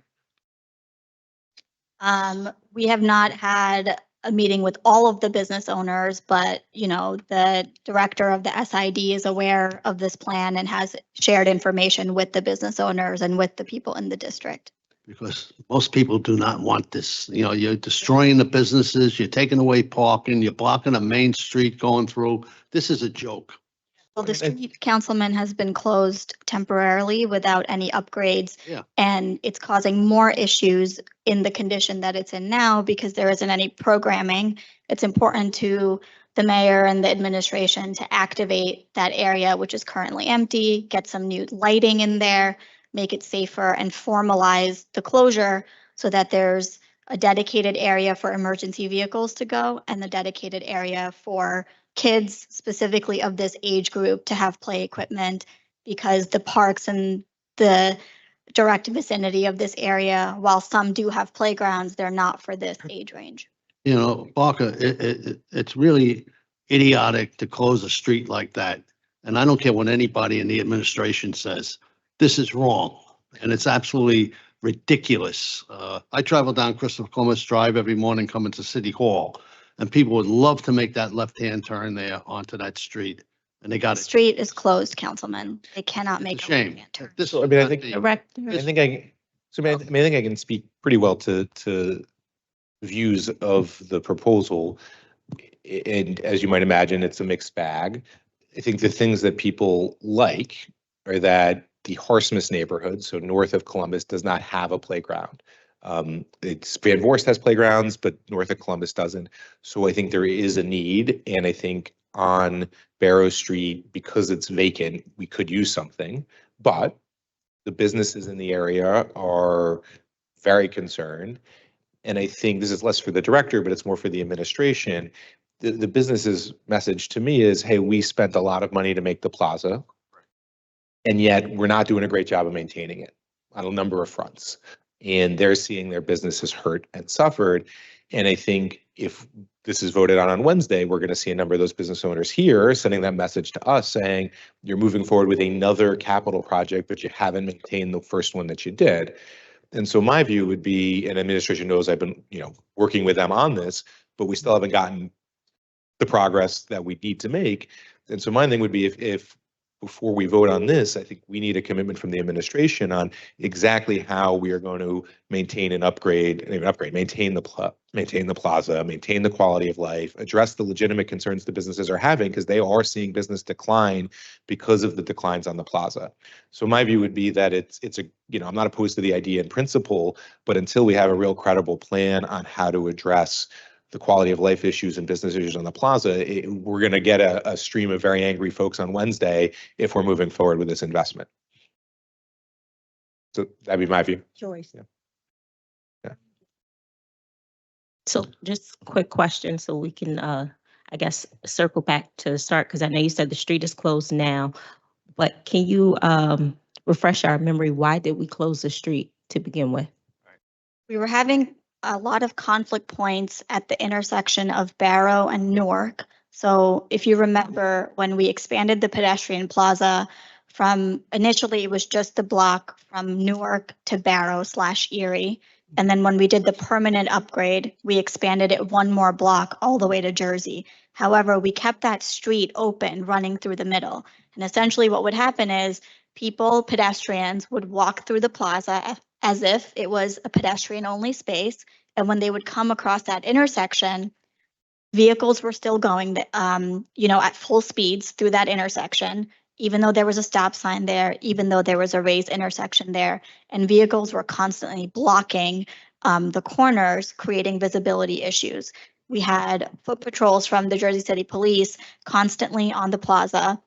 We have not had a meeting with all of the business owners, but the director of the SID is aware of this plan and has shared information with the business owners and with the people in the district. Because most people do not want this. You're destroying the businesses, you're taking away parking, you're blocking a main street going through. This is a joke. Well, the street, Councilman, has been closed temporarily without any upgrades. Yeah. And it's causing more issues in the condition that it's in now because there isn't any programming. It's important to the mayor and the administration to activate that area, which is currently empty, get some new lighting in there, make it safer, and formalize the closure so that there's a dedicated area for emergency vehicles to go and the dedicated area for kids specifically of this age group to have play equipment because the parks and the direct vicinity of this area, while some do have playgrounds, they're not for this age range. You know, Barker, it's really idiotic to close a street like that. And I don't care what anybody in the administration says. This is wrong. And it's absolutely ridiculous. I travel down Christopher Columbus Drive every morning coming to City Hall. And people would love to make that left-hand turn there onto that street. And they got The it. street is closed, Councilman. They cannot make a shame. left-hand turn. This, I mean, I think, Director. I think I can speak pretty well to views of the proposal. And as you might imagine, it's a mixed bag. I think the things that people like are that the Harsmas neighborhood, so north of Columbus, does not have a playground. It's Van Voorst has playgrounds, but north of Columbus doesn't. So I think there is a need, and I think on Barrow Street, because it's vacant, we could use something. But the businesses in the area are very concerned. And I think this is less for the director, but it's more for the administration. The business's message to me is, hey, we spent a lot of money to make the plaza, and yet we're not doing a great job of maintaining it on a number of fronts. And they're seeing their businesses hurt and suffered. And I think if this is voted on Wednesday, we're going to see a number of those business owners here sending that message to us saying, you're moving forward with another capital project, but you haven't maintained the first one that you did. And so my view would be, and administration knows I've been, working with them on this, but we still haven't gotten the progress that we need to make. And so my thing would be if before we vote on this, I think we need a commitment from the administration on exactly how we are going to maintain and maintain the plaza, maintain the quality of life, address the legitimate concerns the businesses are having, because they are seeing business decline because of the declines on the plaza. So my view would be that it's I'm not opposed to the idea in principle, but until we have a real credible plan on how to address the quality of life issues and business issues on the plaza, we're going to get a stream of very angry folks on Wednesday if we're moving forward with this investment. So that'd be my view. Joyce. Yeah. So just quick question so we can, I guess, circle back to the start, because I know you said the street is closed now, but can you refresh our memory? Why did we close the street to begin with? We were having a lot of conflict points at the intersection of Barrow and Newark. So if you remember, when we expanded the pedestrian plaza from initially it was just the block from Newark to Barrow/Erie. And then when we did the permanent upgrade, we expanded it one more block all the way to Jersey. However, we kept that street open running through the middle. And essentially what would happen is pedestrians would walk through the plaza as if it was a pedestrian only space. And when they would come across that intersection, vehicles were still going, at full speeds through that intersection, even though there was a stop sign there, even though there was a raised intersection there, and vehicles were constantly blocking the corners, creating visibility issues. We had foot patrols from the Jersey City Police constantly on the plaza.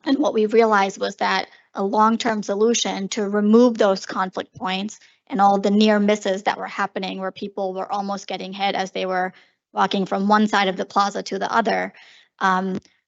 And what we realized was that a long-term solution to remove those conflict points and all the near misses that were happening where people were almost getting hit as they were walking from one side of the plaza to the other,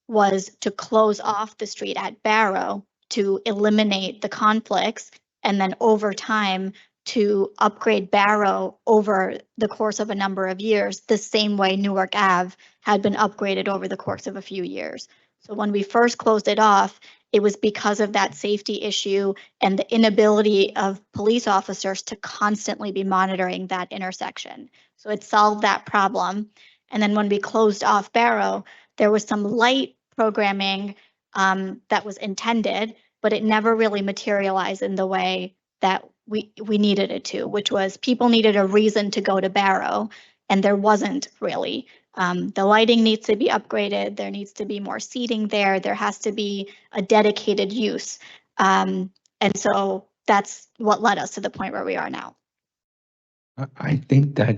was to close off the street at Barrow to eliminate the conflicts, and then over time to upgrade Barrow over the course of a number of years, the same way Newark Ave had been upgraded over the course of a few years. So when we first closed it off, it was because of that safety issue and the inability of police officers to constantly be monitoring that intersection. So it solved that problem. And then when we closed off Barrow, there was some light programming that was intended, but it never really materialized in the way that we needed it to, which was people needed a reason to go to Barrow, and there wasn't really. The lighting needs to be upgraded. There needs to be more seating there. There has to be a dedicated use. And so that's what led us to the point where we are now. I think that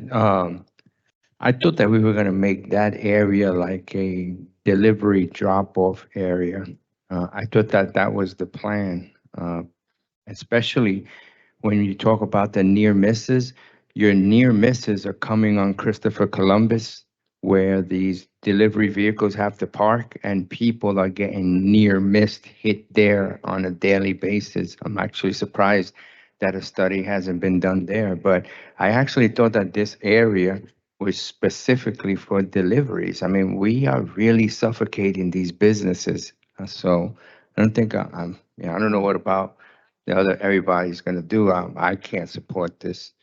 I thought that we were going to make that area like a delivery drop-off area. I thought that that was the plan, especially when you talk about the near misses. Your near misses are coming on Christopher Columbus where these delivery vehicles have to park and people are getting near missed hit there on a daily basis. I'm actually surprised that a study hasn't been done there, but I actually thought that this area was specifically for deliveries. I mean, we are really suffocating these businesses. So I don't think I don't know what about the other, everybody's gonna do. I can't support this.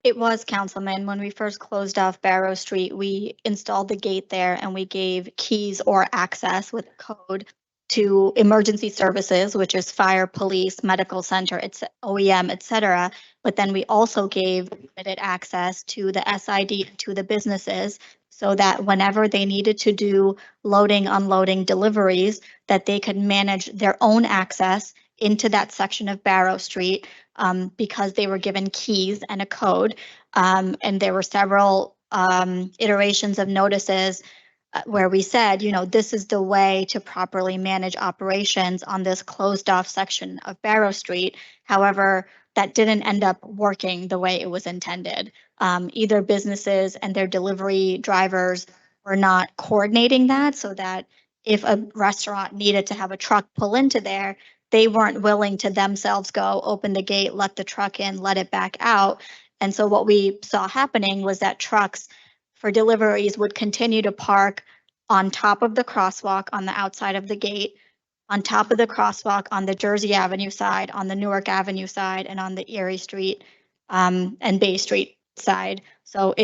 It was, Councilman, when we first closed off Barrow Street, we installed the gate there and we gave keys or access with code to emergency services, which is fire, police, medical center, it's OEM, et cetera. But then we also gave limited access to the SID, to the businesses, so that whenever they needed to do loading, unloading, deliveries, that they could manage their own access into that section of Barrow Street, because they were given keys and a code. And there were several iterations of notices where we said, you know, this is the way to properly manage operations on this closed off section of Barrow Street. However, that didn't end up working the way it was intended. Either businesses and their delivery drivers were not coordinating that, so that if a restaurant needed to have a truck pull into there, they weren't willing to themselves go open the gate, let the truck in, let it back out. And so what we saw happening was that trucks for deliveries would continue to park on top of the crosswalk on the outside of the gate, on top of the crosswalk on the Jersey Avenue side, on the Newark Avenue side, and on the Erie Street and Bay Street side. So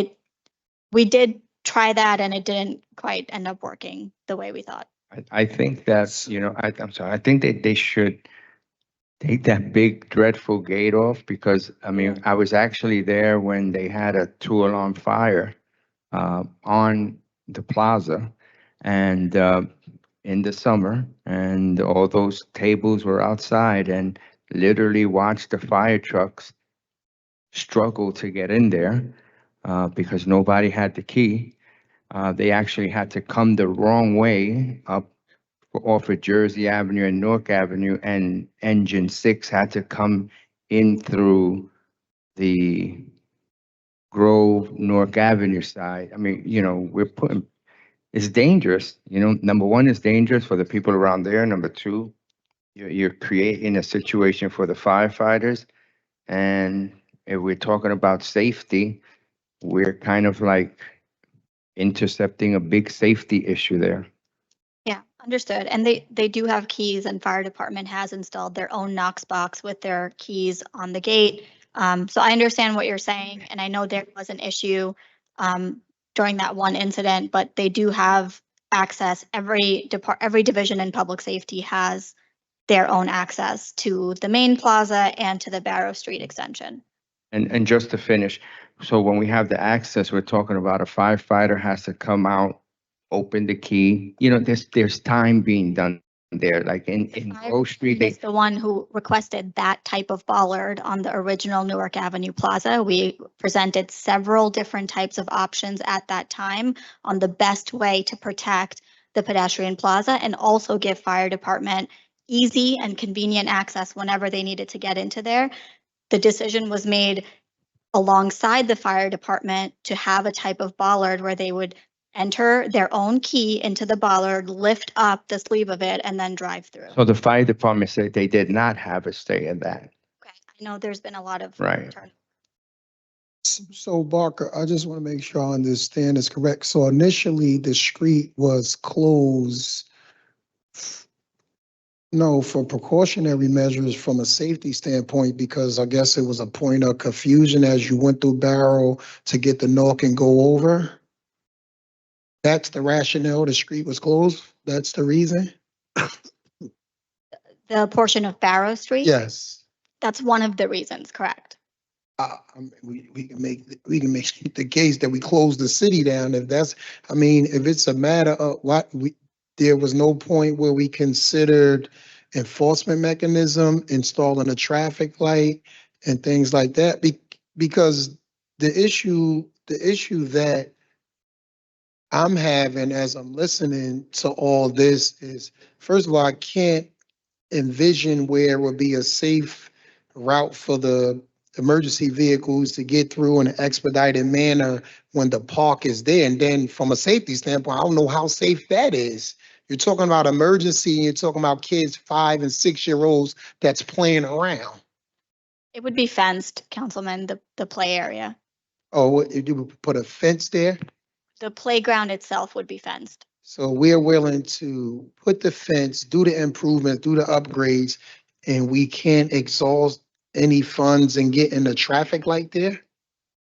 we did try that and it didn't quite end up working the way we thought. I think that's, I'm sorry, I think that they should take that big dreadful gate off because, I mean, I was actually there when they had a 2-alarm fire on the plaza and in the summer, and all those tables were outside and literally watched the fire trucks struggle to get in there because nobody had the key. They actually had to come the wrong way up off of Jersey Avenue and Newark Avenue, and engine 6 had to come in through the Grove, Newark Avenue side. I mean, it's dangerous. Number one, it's dangerous for the people around there. Number two, you're creating a situation for the firefighters. And if we're talking about safety, we're kind of like intercepting a big safety issue there. Yeah, understood. And they do have keys, and fire department has installed their own Knox box with their keys on the gate. So I understand what you're saying, and I know there was an issue during that one incident, but they do have access. Every division in public safety has their own access to the main plaza and to the Barrow Street extension. And just to finish, so when we have the access, we're talking about a firefighter has to come out, open the key. There's time being done there, like in Grove Street. Is the one who requested that type of bollard on the original Newark Avenue Plaza. We presented several different types of options at that time on the best way to protect the pedestrian plaza and also give fire department easy and convenient access whenever they needed to get into there. The decision was made alongside the fire department to have a type of bollard where they would enter their own key into the bollard, lift up the sleeve of it, and then drive through. So the fire department said they did not have a say in that. Okay, I know there's been a lot of Right. So Barker, I just want to make sure I understand this correct. So initially the street was closed, for precautionary measures from a safety standpoint, because I guess it was a point of confusion as you went through Barrow to get the Newark and go over. That's the rationale, the street was closed? That's the reason? The portion of Barrow Street? Yes. That's one of the reasons, correct? We can make the case that we close the city down. If it's a matter of there was no point where we considered enforcement mechanism, installing a traffic light and things like that, because the issue that I'm having as I'm listening to all this is, first of all, I can't envision where it would be a safe route for the emergency vehicles to get through in an expedited manner when the park is there. And then from a safety standpoint, I don't know how safe that is. You're talking about emergency, you're talking about kids 5 and 6-year-olds that's playing around. It would be fenced, Councilman, the play area. Oh, you would put a fence there? The playground itself would be fenced. So we're willing to put the fence, do the improvement, do the upgrades, and we can't exhaust any funds and get in the traffic light there?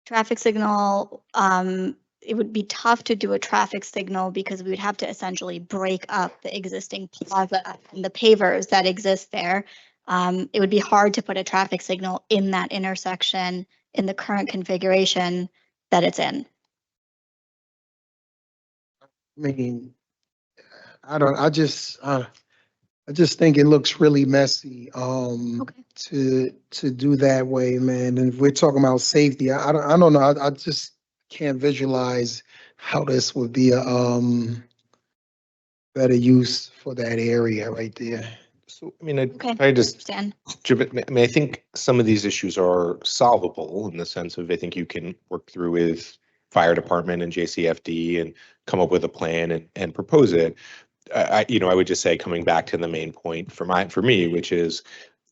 Traffic signal, it would be tough to do a traffic signal because we would have to essentially break up the existing plaza and the pavers that exist there. It would be hard to put a traffic signal in that intersection in the current configuration that it's in. I mean, I just think it looks really messy, to do that way, man. And if we're talking about safety, I don't know, I just can't visualize how this would be a, better use for that area right there. So, I mean, Okay, I just, understand. I mean, I think some of these issues are solvable in the sense of, I think you can work through with fire department and JCFD and come up with a plan and propose it. I would just say, coming back to the main point for me, which is,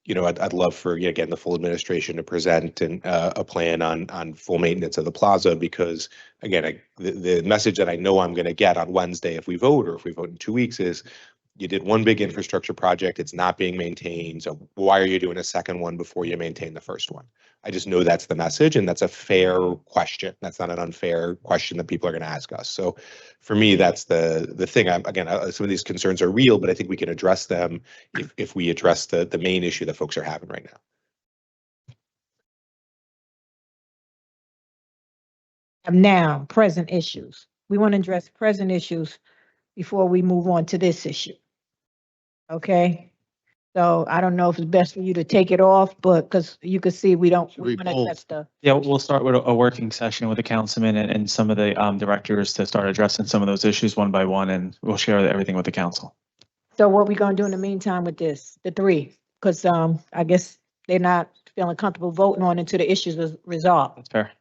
I'd love for, again, the full administration to present a plan on full maintenance of the plaza, because again, the message that I know I'm going to get on Wednesday if we vote, or if we vote in 2 weeks, is you did one big infrastructure project, it's not being maintained, so why are you doing a second one before you maintain the first one? I just know that's the message, and that's a fair question. That's not an unfair question that people are going to ask us. So for me, that's the thing. Some of these concerns are real, but I think we can address them if we address the main issue that folks are having right now. Now, present issues. We want to address present issues before we move on to this issue. Okay? So I don't know if it's best for you to take it off, but because you can see we want to address the. Yeah, we'll start with a working session with the councilman and some of the directors to start addressing some of those issues one by one, and we'll share everything with the council. So what we gonna do in the meantime with this, the three? Because I guess they're not feeling comfortable voting on until the issues is resolved. That's fair.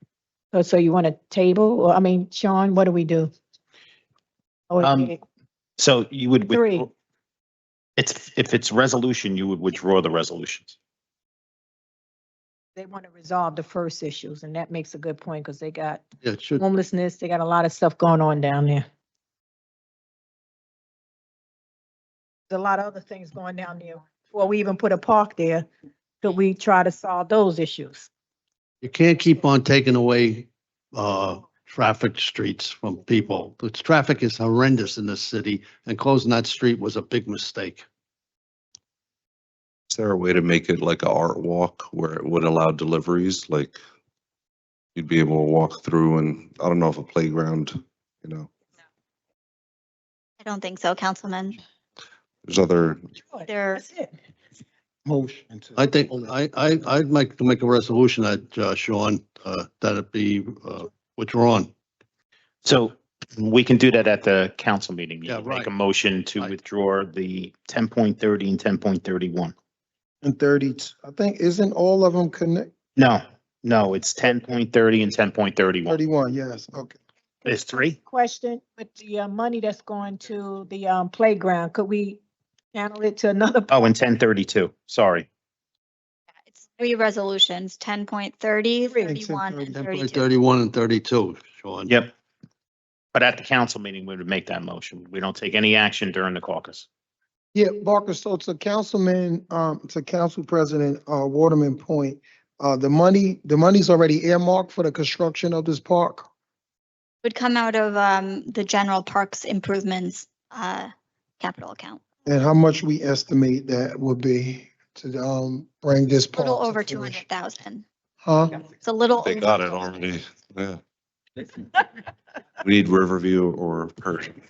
So you want to table, or Sean, what do we do? So you would, Three. if it's resolution, you would withdraw the resolutions. They want to resolve the first issues, and that makes a good point, because they got Yeah, it should. homelessness, they got a lot of stuff going on down there. There's a lot of other things going down there. Before we even put a park there, could we try to solve those issues? You can't keep on taking away traffic streets from people. The traffic is horrendous in this city, and closing that street was a big mistake. Is there a way to make it like an art walk where it would allow deliveries? Like you'd be able to walk through, and I don't know if a playground, I don't think so, Councilman. there's other, That's it. Motion. I think, I'd like to make a resolution that, Sean, that it be withdrawn. So we can do that at the council meeting. You Yeah, can Make right. a motion to withdraw the 10.30 and 10.31. And 30, I think, isn't all of them connect? No, it's 10.30 and 10.31. 31, yes, okay. There's three? Question, with the money that's going to the playground, could we channel it to another? Oh, and 10.32, sorry. It's 3 resolutions, 10.30, 31, and 32. 31 and 32, Sean. Yep. But at the council meeting, we would make that motion. We don't take any action during the caucus. Yeah, Barker, so to Councilman, to Council President, Waterman point, the money's already earmarked for the construction of this park? Would come out of the general parks improvements capital account. And how much we estimate that would be to, bring this A park? little to over fruition? 200,000. Huh? It's a little. they over got it already. Yeah. We need Riverview or Pershing.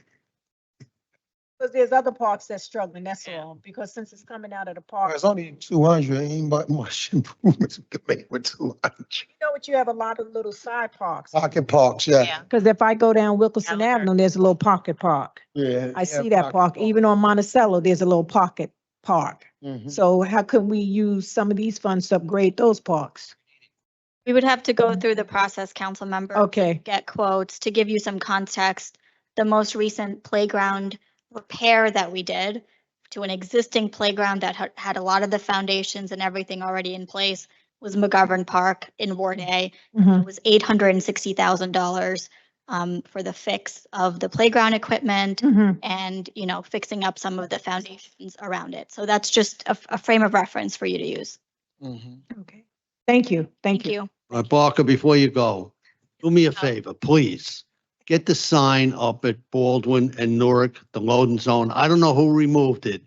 Because there's other parks that's struggling, that's all, because since it's coming out of the park. It's only 200, ain't but much improvements we can make with 200. You know what, you have a lot of little side parks. Pocket parks, yeah. Because if I go down Wilkerson Avenue, there's a little pocket park. Yeah. I see that park. Even on Monticello, there's a little pocket park. Mhm. So how could we use some of these funds to upgrade those parks? We would have to go through the process, council member. Okay. Get quotes. To give you some context, the most recent playground repair that we did to an existing playground that had a lot of the foundations and everything already in place was McGovern Park in Ward A. Mhm. It was $860,000 for the fix of the playground equipment Mhm. and, fixing up some of the foundations around it. So that's just a frame of reference for you to use. Okay. Thank you. Thank you. Barker, before you go, do me a favor, please. Get the sign up at Baldwin and Newark, the loading zone. I don't know who removed it.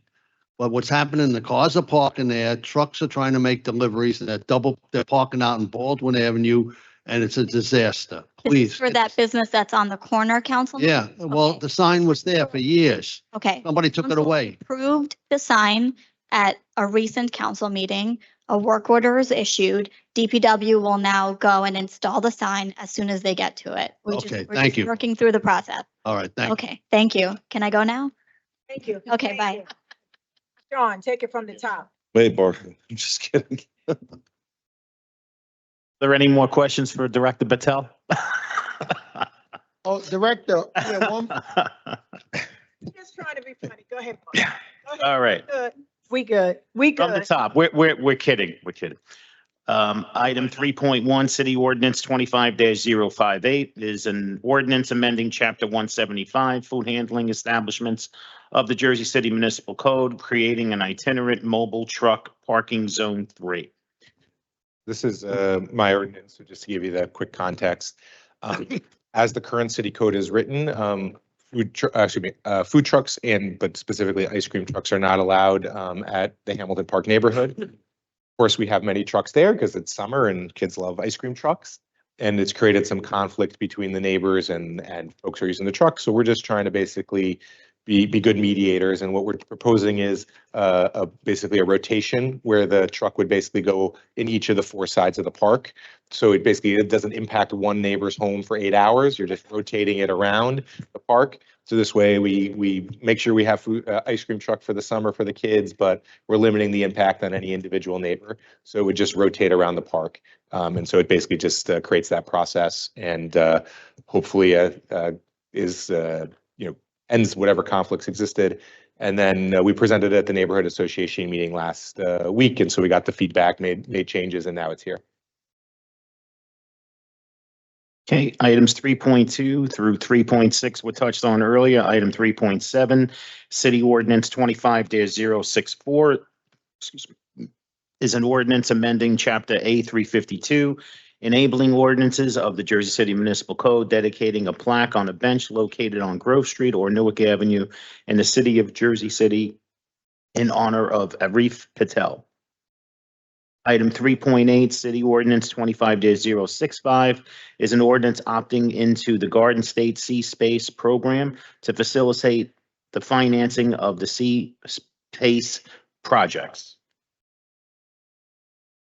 But what's happening, the cars are parking there, trucks are trying to make deliveries, and they're parking out in Baldwin Avenue, and it's a disaster. This is Please. for that business that's on the corner, council? Yeah, well, the sign was there for years. Okay. Somebody took it Council away. Approved the sign at a recent council meeting. A work order is issued. DPW will now go and install the sign as soon as they get to it. Okay, thank you. Working through the process. All right, thank you. Okay, thank you. Can I go now? Thank you. Okay, bye. Sean, take it from the top. Wait, Barker, I'm just kidding. Are there any more questions for Director Patel? Oh, Director, yeah, one, Just trying to be funny. Go ahead. All right. Good. We good. We From the good. top, we're kidding, we're kidding. Item 3.1, City Ordinance 25-058 is an ordinance amending Chapter 175, Food Handling Establishments of the Jersey City Municipal Code, creating an itinerant mobile truck parking zone 3. This is my ordinance, so just to give you the quick context. As the current city code is written, food trucks but specifically ice cream trucks are not allowed at the Hamilton Park neighborhood. Of course, we have many trucks there because it's summer and kids love ice cream trucks. And it's created some conflict between the neighbors and folks who are using the truck. So we're just trying to basically be good mediators. And what we're proposing is basically a rotation where the truck would basically go in each of the 4 sides of the park. So it doesn't impact one neighbor's home for 8 hours. You're just rotating it around the park. So this way we make sure we have food, ice cream truck for the summer for the kids, but we're limiting the impact on any individual neighbor. So it would just rotate around the park. And so it basically just creates that process and hopefully ends whatever conflicts existed. And then we presented it at the neighborhood association meeting last week. And so we got the feedback, made changes, and now it's here. Okay, items 3.2 through 3.6 were touched on earlier. Item 3.7, City Ordinance 25-064, is an ordinance amending Chapter A 352, enabling ordinances of the Jersey City Municipal Code, dedicating a plaque on a bench located on Grove Street or Newark Avenue in the city of Jersey City in honor of Arif Patel. Item 3.8, City Ordinance 25-065 is an ordinance opting into the Garden State Sea Space Program to facilitate the financing of the sea space projects.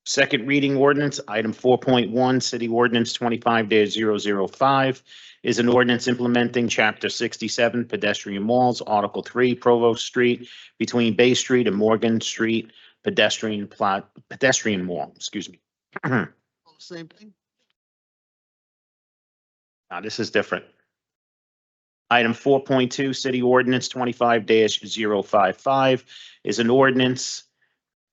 Second reading ordinance, item 4.1, City Ordinance 25-005 is an ordinance implementing Chapter 67 Pedestrian Malls, Article 3, Provost Street, between Bay Street and Morgan Street, pedestrian mall, excuse me. Same thing. Now, this is different. Item 4.2, City Ordinance 25-055 is an ordinance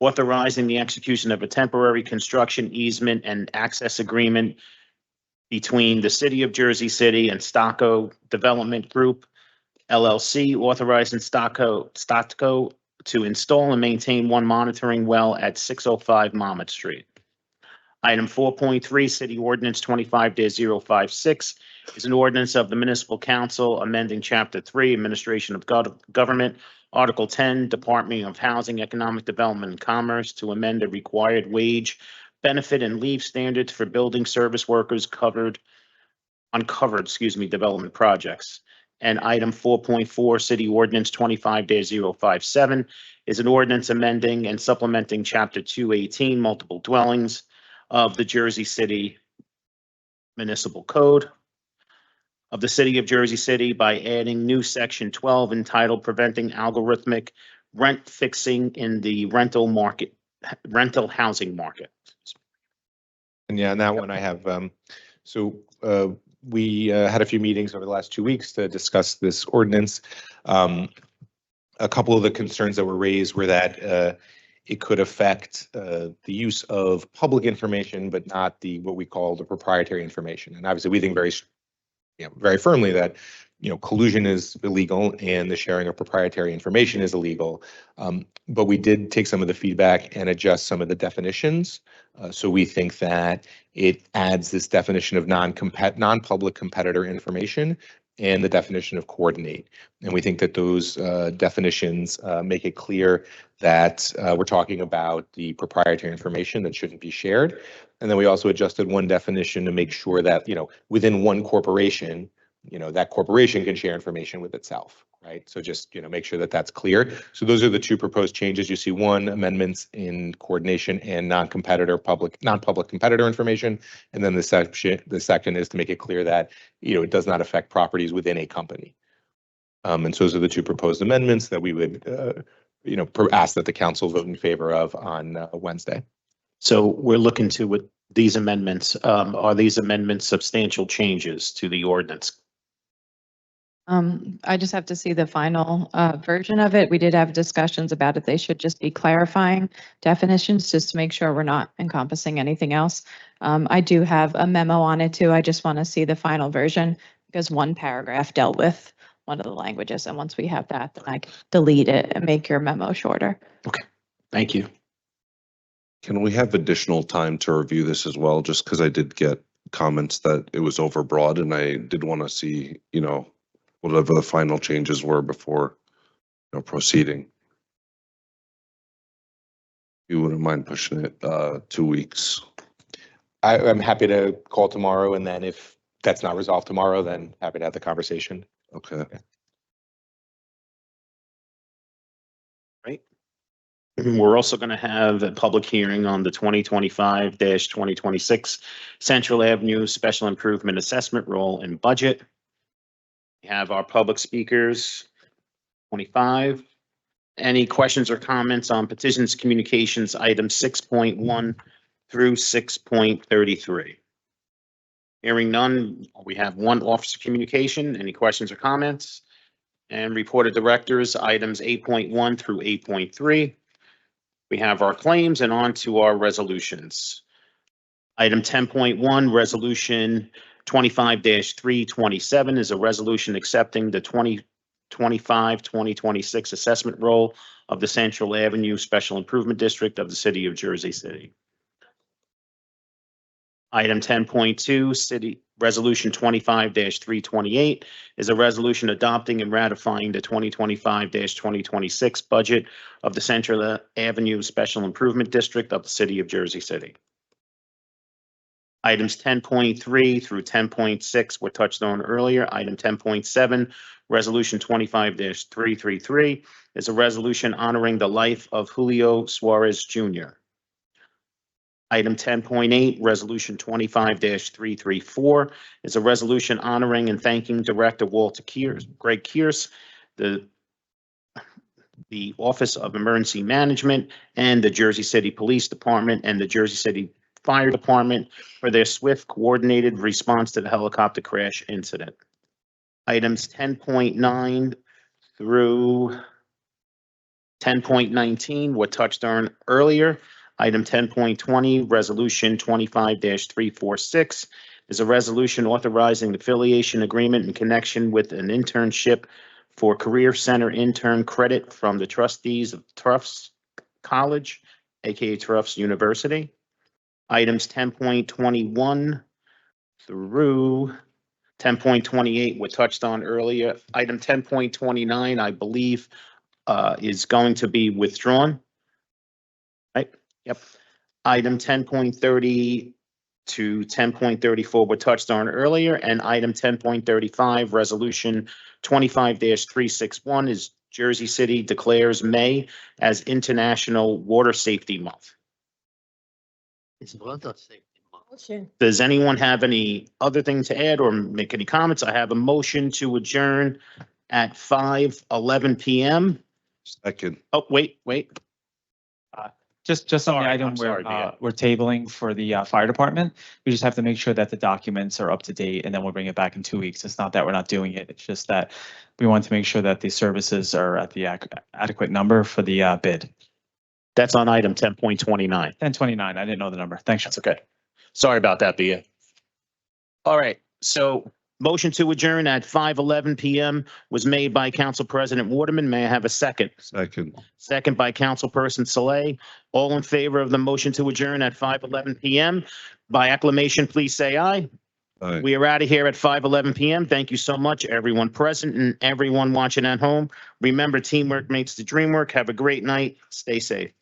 authorizing the execution of a temporary construction easement and access agreement between the City of Jersey City and Stocco Development Group, LLC, authorizing Stocco to install and maintain one monitoring well at 605 Monmouth Street. Item 4.3, City Ordinance 25-056 is an ordinance of the Municipal Council amending Chapter 3, Administration of Government, Article 10, Department of Housing, Economic Development, and Commerce to amend the required wage, benefit, and leave standards for building service workers covered development projects. And item 4.4, City Ordinance 25-057 is an ordinance amending and supplementing Chapter 218, Multiple Dwellings of the Jersey City Municipal Code of the City of Jersey City by adding new Section 12 entitled Preventing Algorithmic Rent Fixing in the Rental Housing Market. And yeah, and that one I have, we had a few meetings over the last 2 weeks to discuss this ordinance. A couple of the concerns that were raised were that it could affect the use of public information, but not what we call the proprietary information. And obviously, we think very firmly that collusion is illegal and the sharing of proprietary information is illegal. But we did take some of the feedback and adjust some of the definitions. So we think that it adds this definition of non-public competitor information and the definition of coordinate. And we think that those definitions make it clear that we're talking about the proprietary information that shouldn't be shared. And then we also adjusted one definition to make sure that, within one corporation, that corporation can share information with itself, right? So just, make sure that that's clear. So those are the two proposed changes. You see one, amendments in coordination and non-public competitor information. And then the second is to make it clear that, it does not affect properties within a company. And so those are the two proposed amendments that we would, ask that the council vote in favor of on Wednesday. So we're looking to with these amendments, are these amendments substantial changes to the ordinance? I just have to see the final version of it. We did have discussions about it. They should just be clarifying definitions just to make sure we're not encompassing anything else. I do have a memo on it too. I just want to see the final version because one paragraph dealt with one of the languages. And once we have that, then I can delete it and make your memo shorter. Okay, thank you. Can we have additional time to review this as well? Just because I did get comments that it was overbroad and I did want to see, whatever the final changes were before, proceeding. You wouldn't mind pushing it 2 weeks? I'm happy to call tomorrow, and then if that's not resolved tomorrow, then happy to have the conversation. Okay. Right. We're also going to have a public hearing on the 2025-2026 Central Avenue Special Improvement Assessment Roll and Budget. We have our public speakers, 25. Any questions or comments on petitions, communications, items 6.1 through 6.33? Hearing none, we have one officer communication. Any questions or comments? And reported directors, items 8.1 through 8.3. We have our claims and on to our resolutions. Item 10.1, resolution 25-327 is a resolution accepting the 2025-2026 assessment roll of the Central Avenue Special Improvement District of the City of Jersey City. Item 10.2, City Resolution 25-328 is a resolution adopting and ratifying the 2025-2026 budget of the Central Avenue Special Improvement District of the City of Jersey City. Items 10.3 through 10.6 were touched on earlier. Item 10.7, Resolution 25-333 is a resolution honoring the life of Julio Suarez Jr. Item 10.8, Resolution 25-334 is a resolution honoring and thanking Director Greg Kearse, the Office of Emergency Management, and the Jersey City Police Department and the Jersey City Fire Department for their swift, coordinated response to the helicopter crash incident. Items 10.9 through 10.19 were touched on earlier. Item 10.20, Resolution 25-346 is a resolution authorizing the affiliation agreement in connection with an internship for Career Center intern credit from the trustees of Tufts College, aka Tufts University. Items 10.21 through 10.28 were touched on earlier. Item 10.29, I believe, is going to be withdrawn. Right? Yep. Item 10.30 to 10.34 were touched on earlier, and item 10.35, Resolution 25-361 is Jersey City declares May as International Water Safety Month. Does anyone have any other thing to add or make any comments? I have a motion to adjourn at 5:11 p.m. Second. Oh, wait. Just on Sorry, the I'm item sorry, we're tabling for the fire department, we just have to make sure that the documents are up to date and then we'll bring it back in 2 weeks. It's not that we're not doing it. It's just that we want to make sure that the services are at the adequate number for the bid. That's on item 10.29. 1029, I didn't know the number. Thanks. That's okay. Sorry about that, Bia. All right, so motion to adjourn at 5:11 PM was made by Council President Waterman. May I have a second? Second. Second by Councilperson Saleh. All in favor of the motion to adjourn at 5:11 PM? By acclamation, please say aye. Aye. We are out of here at 5:11 PM. Thank you so much, everyone present and everyone watching at home. Remember, teamwork makes the dream work. Have a great night. Stay safe.